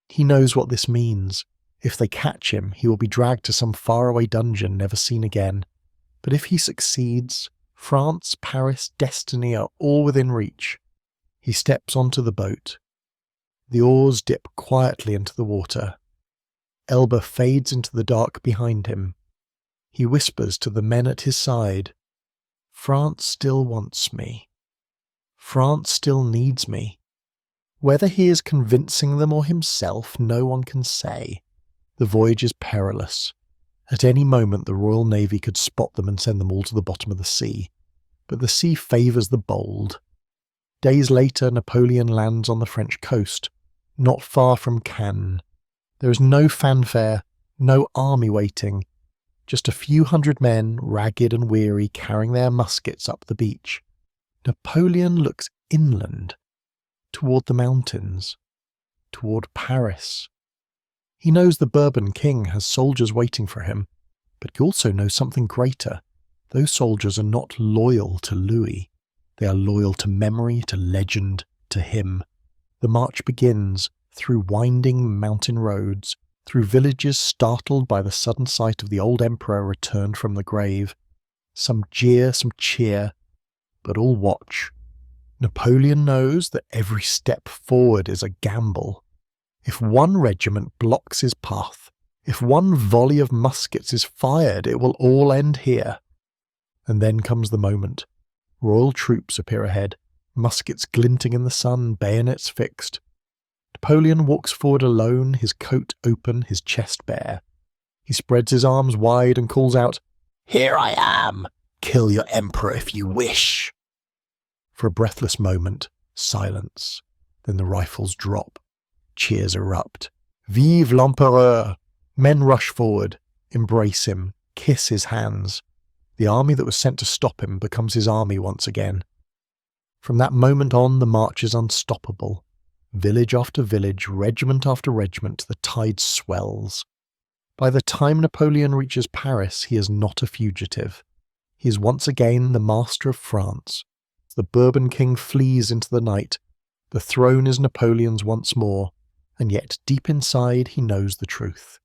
S1: He knows what this means. If they catch him, he will be dragged to some faraway dungeon never seen again. But if he succeeds, France, Paris, destiny are all within reach. He steps onto the boat. The oars dip quietly into the water. Elba fades into the dark behind him. He whispers to the men at his side, "France still wants me. France still needs me." Whether he is convincing them or himself, no one can say. The voyage is perilous. At any moment the Royal Navy could spot them and send them all to the bottom of the sea. But the sea favours the bold. Days later, Napoleon lands on the French coast, not far from Cannes. There is no fanfare, no army waiting, just a few hundred men, ragged and weary, carrying their muskets up the beach. Napoleon looks inland, toward the mountains, toward Paris. He knows the Bourbon king has soldiers waiting for him, but he also knows something greater. Those soldiers are not loyal to Louis. They are loyal to memory, to legend, to him. The march begins through winding mountain roads, through villages startled by the sudden sight of the old emperor returned from the grave. Some jeer, some cheer, but all watch. Napoleon knows that every step forward is a gamble. If one regiment blocks his path, if one volley of muskets is fired, it will all end here. And then comes the moment. Royal troops appear ahead, muskets glinting in the sun, bayonets fixed. Napoleon walks forward alone, his coat open, his chest bare. He spreads his arms wide and calls out, "Here I am! Kill your emperor if you wish!" For a breathless moment, silence. Then the rifles drop. Cheers erupt. "Vive l'Empereur!" Men rush forward, embrace him, kiss his hands. The army that was sent to stop him becomes his army once again. From that moment on, the march is unstoppable. Village after village, regiment after regiment, the tide swells. By the time Napoleon reaches Paris, he is not a fugitive. He is once again the master of France. The Bourbon king flees into the night. The throne is Napoleon's once more, and yet deep inside he knows the truth.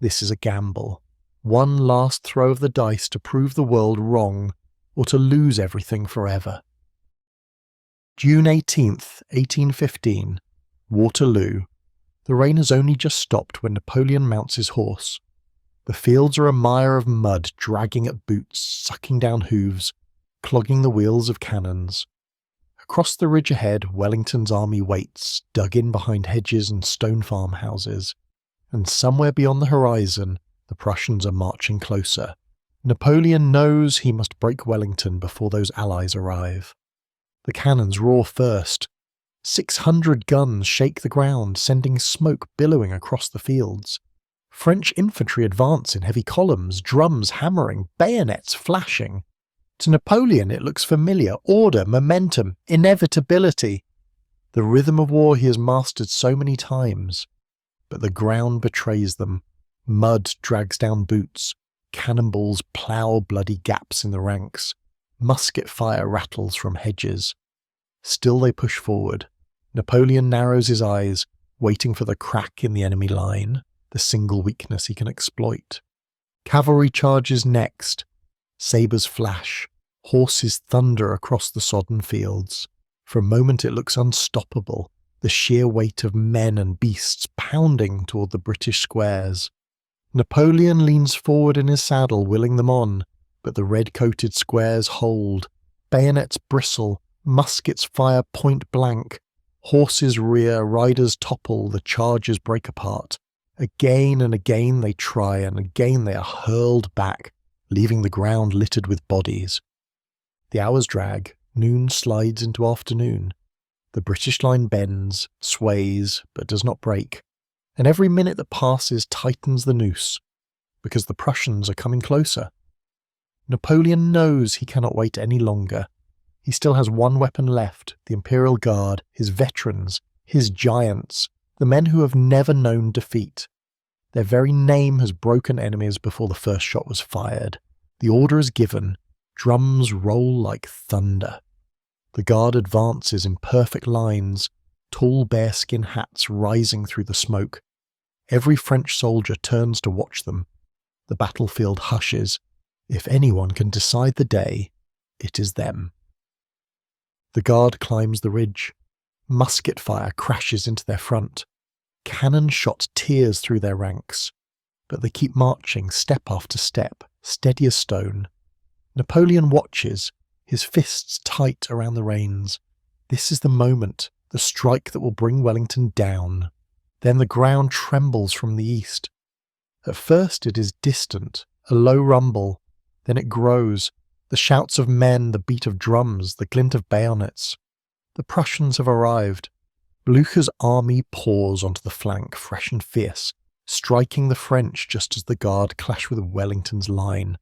S1: This is a gamble. One last throw of the dice to prove the world wrong, or to lose everything forever. June 18th, 1815. Waterloo. The rain has only just stopped when Napoleon mounts his horse. The fields are a mire of mud, dragging at boots, sucking down hooves, clogging the wheels of cannons. Across the ridge ahead, Wellington's army waits, dug in behind hedges and stone farmhouses. And somewhere beyond the horizon, the Prussians are marching closer. Napoleon knows he must break Wellington before those allies arrive. The cannons roar first. 600 guns shake the ground, sending smoke billowing across the fields. French infantry advance in heavy columns, drums hammering, bayonets flashing. To Napoleon it looks familiar, order, momentum, inevitability. The rhythm of war he has mastered so many times. But the ground betrays them. Mud drags down boots. Cannonballs plough bloody gaps in the ranks. Musket fire rattles from hedges. Still they push forward. Napoleon narrows his eyes, waiting for the crack in the enemy line, the single weakness he can exploit. Cavalry charges next. Sabres flash. Horses thunder across the sodden fields. For a moment it looks unstoppable, the sheer weight of men and beasts pounding toward the British squares. Napoleon leans forward in his saddle, willing them on, but the red-coated squares hold. Bayonets bristle, muskets fire point blank. Horses rear, riders topple, the chargers break apart, Again and again they try, and again they are hurled back, leaving the ground littered with bodies. The hours drag, noon slides into afternoon. The British line bends, sways, but does not break, and every minute that passes tightens the noose, because the Prussians are coming closer. Napoleon knows he cannot wait any longer. He still has one weapon left, the Imperial Guard, his veterans, his giants, the men who have never known defeat. Their very name has broken enemies before the first shot was fired. The order is given. Drums roll like thunder. The Guard advances in perfect lines, tall bearskin hats rising through the smoke. Every French soldier turns to watch them. The battlefield hushes. If anyone can decide the day, it is them. The Guard climbs the ridge. Musket fire crashes into their front. Cannon shot tears through their ranks. But they keep marching step after step, steady as stone. Napoleon watches, his fists tight around the reins. This is the moment, the strike that will bring Wellington down. Then the ground trembles from the east. At first it is distant, a low rumble. Then it grows, the shouts of men, the beat of drums, the glint of bayonets. The Prussians have arrived. Blucher's army pours onto the flank, fresh and fierce, striking the French just as the Guard clash with Wellington's line.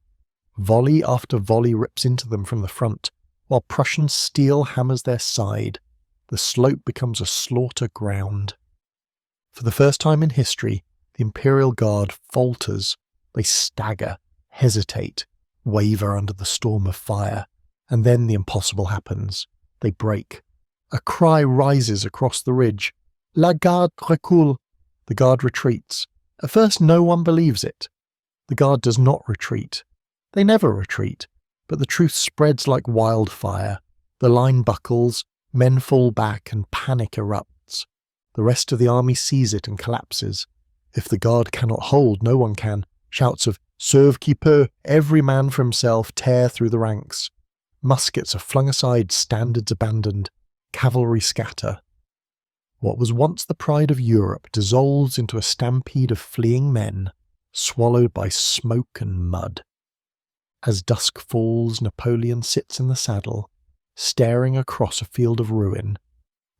S1: Volley after volley rips into them from the front, while Prussian steel hammers their side. The slope becomes a slaughter ground. For the first time in history, the Imperial Guard falters. They stagger, hesitate, waver under the storm of fire, and then the impossible happens. They break. A cry rises across the ridge. La Garde recule. The Guard retreats. At first no one believes it. The Guard does not retreat. They never retreat, but the truth spreads like wildfire. The line buckles, men fall back, and panic erupts. The rest of the army sees it and collapses. If the Guard cannot hold, no one can. Shouts of "Sauve qui peut," every man for himself, tear through the ranks. Muskets are flung aside, standards abandoned. Cavalry scatter. What was once the pride of Europe dissolves into a stampede of fleeing men, swallowed by smoke and mud. As dusk falls, Napoleon sits in the saddle, staring across a field of ruin.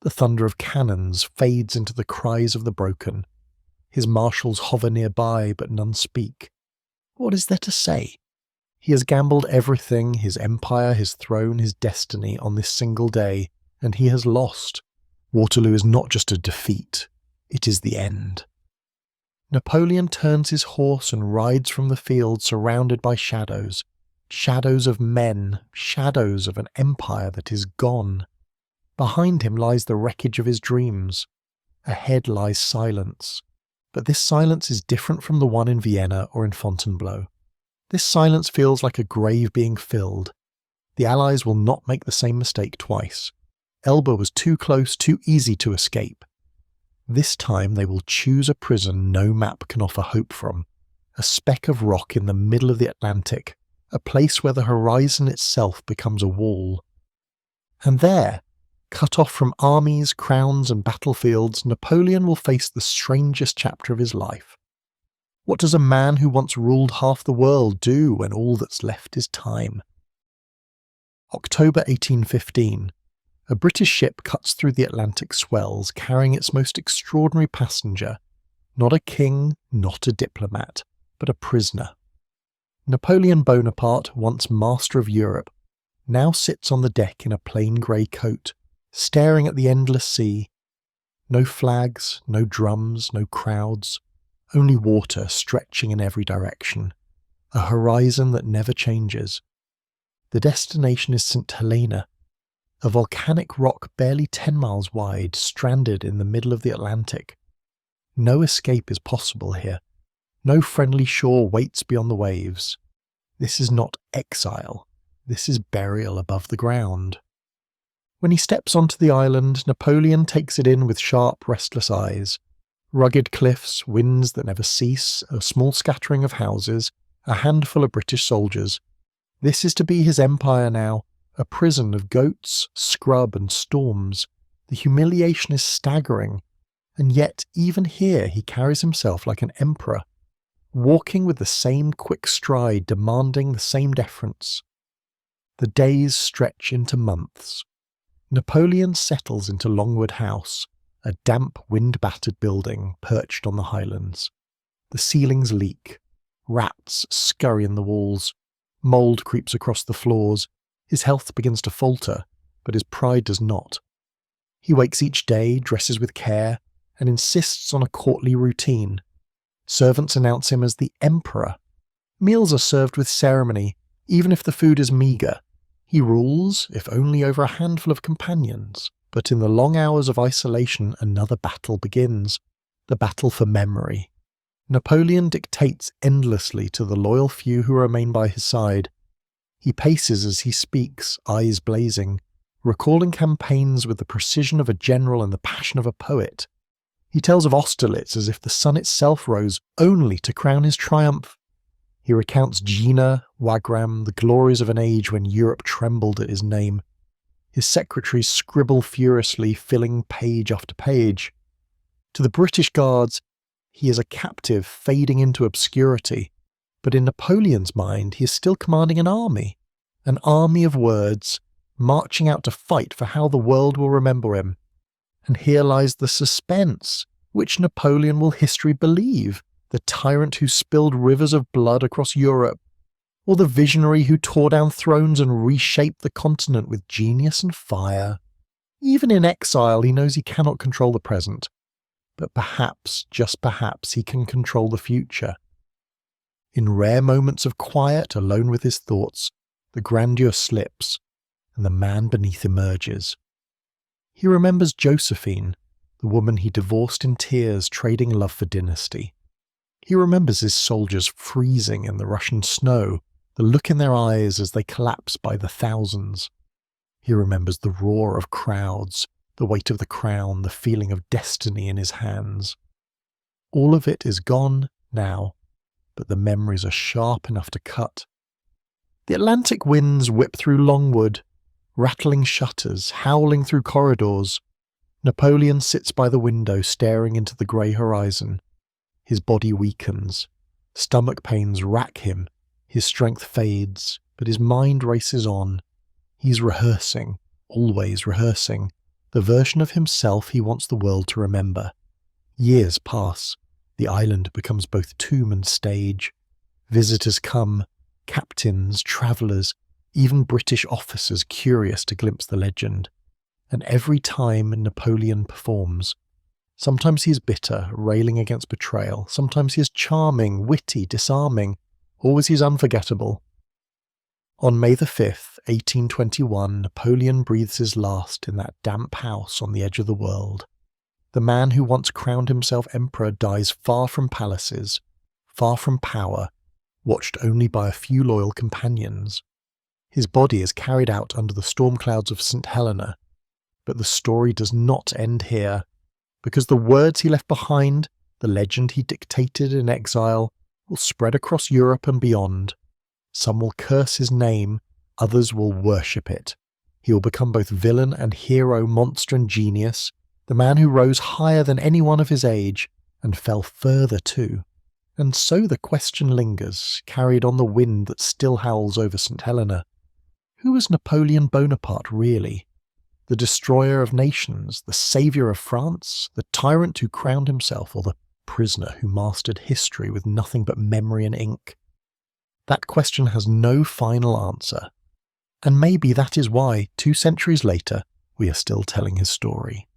S1: The thunder of cannons fades into the cries of the broken. His marshals hover nearby, but none speak. What is there to say? He has gambled everything, his empire, his throne, his destiny, on this single day, and he has lost. Waterloo is not just a defeat, it is the end. Napoleon turns his horse and rides from the field surrounded by shadows. Shadows of men, shadows of an empire that is gone. Behind him lies the wreckage of his dreams. Ahead lies silence. But this silence is different from the one in Vienna or in Fontainebleau. This silence feels like a grave being filled. The Allies will not make the same mistake twice. Elba was too close, too easy to escape. This time they will choose a prison no map can offer hope from, a speck of rock in the middle of the Atlantic, a place where the horizon itself becomes a wall. And there, cut off from armies, crowns and battlefields, Napoleon will face the strangest chapter of his life. What does a man who once ruled half the world do when all that's left is time? October 1815. A British ship cuts through the Atlantic swells, carrying its most extraordinary passenger. Not a king, not a diplomat, but a prisoner. Napoleon Bonaparte, once master of Europe, now sits on the deck in a plain grey coat, staring at the endless sea. No flags, no drums, no crowds, only water stretching in every direction. A horizon that never changes. The destination is St. Helena, a volcanic rock barely 10 miles wide, stranded in the middle of the Atlantic. No escape is possible here. No friendly shore waits beyond the waves. This is not exile. This is burial above the ground. When he steps onto the island, Napoleon takes it in with sharp, restless eyes. Rugged cliffs, winds that never cease, a small scattering of houses, a handful of British soldiers. This is to be his empire now, a prison of goats, scrub and storms. The humiliation is staggering, And yet, even here, he carries himself like an emperor, walking with the same quick stride, demanding the same deference. The days stretch into months. Napoleon settles into Longwood House, a damp, wind-battered building perched on the highlands. The ceilings leak. Rats scurry in the walls. Mould creeps across the floors. His health begins to falter, but his pride does not. He wakes each day, dresses with care, and insists on a courtly routine. Servants announce him as the Emperor. Meals are served with ceremony, even if the food is meagre. He rules, if only over a handful of companions. But in the long hours of isolation, another battle begins. The battle for memory. Napoleon dictates endlessly to the loyal few who remain by his side. He paces as he speaks, eyes blazing, recalling campaigns with the precision of a general and the passion of a poet. He tells of Austerlitz as if the sun itself rose only to crown his triumph. He recounts Jena, Wagram, the glories of an age when Europe trembled at his name. His secretaries scribble furiously, filling page after page. To the British Guards, he is a captive fading into obscurity, but in Napoleon's mind he is still commanding an army of words, marching out to fight for how the world will remember him. And here lies the suspense. Which Napoleon will history believe? The tyrant who spilled rivers of blood across Europe, or the visionary who tore down thrones and reshaped the continent with genius and fire? Even in exile, he knows he cannot control the present, but perhaps, just perhaps, he can control the future. In rare moments of quiet, alone with his thoughts, the grandeur slips, and the man beneath emerges. He remembers Josephine, the woman he divorced in tears, trading love for dynasty. He remembers his soldiers freezing in the Russian snow, the look in their eyes as they collapse by the thousands. He remembers the roar of crowds, the weight of the crown, the feeling of destiny in his hands. All of it is gone now, but the memories are sharp enough to cut. The Atlantic winds whip through Longwood, rattling shutters, howling through corridors. Napoleon sits by the window staring into the grey horizon. His body weakens. Stomach pains rack him. His strength fades, but his mind races on. He's rehearsing, always rehearsing, the version of himself he wants the world to remember. Years pass. The island becomes both tomb and stage. Visitors come, captains, travellers, even British officers curious to glimpse the legend. And every time Napoleon performs, sometimes he is bitter, railing against betrayal. Sometimes he is charming, witty, disarming. Always he is unforgettable. On May the 5th, 1821, Napoleon breathes his last in that damp house on the edge of the world. The man who once crowned himself emperor dies far from palaces, far from power, watched only by a few loyal companions. His body is carried out under the storm clouds of St. Helena. But the story does not end here, because the words he left behind, the legend he dictated in exile, will spread across Europe and beyond. Some will curse his name, others will worship it. He will become both villain and hero, monster and genius, the man who rose higher than anyone of his age, and fell further too. And so the question lingers, carried on the wind that still howls over St. Helena. Who was Napoleon Bonaparte really? The destroyer of nations, the saviour of France, the tyrant who crowned himself, or the prisoner who mastered history with nothing but memory and ink? That question has no final answer, and maybe that is why, 2 centuries later, we are still telling his story.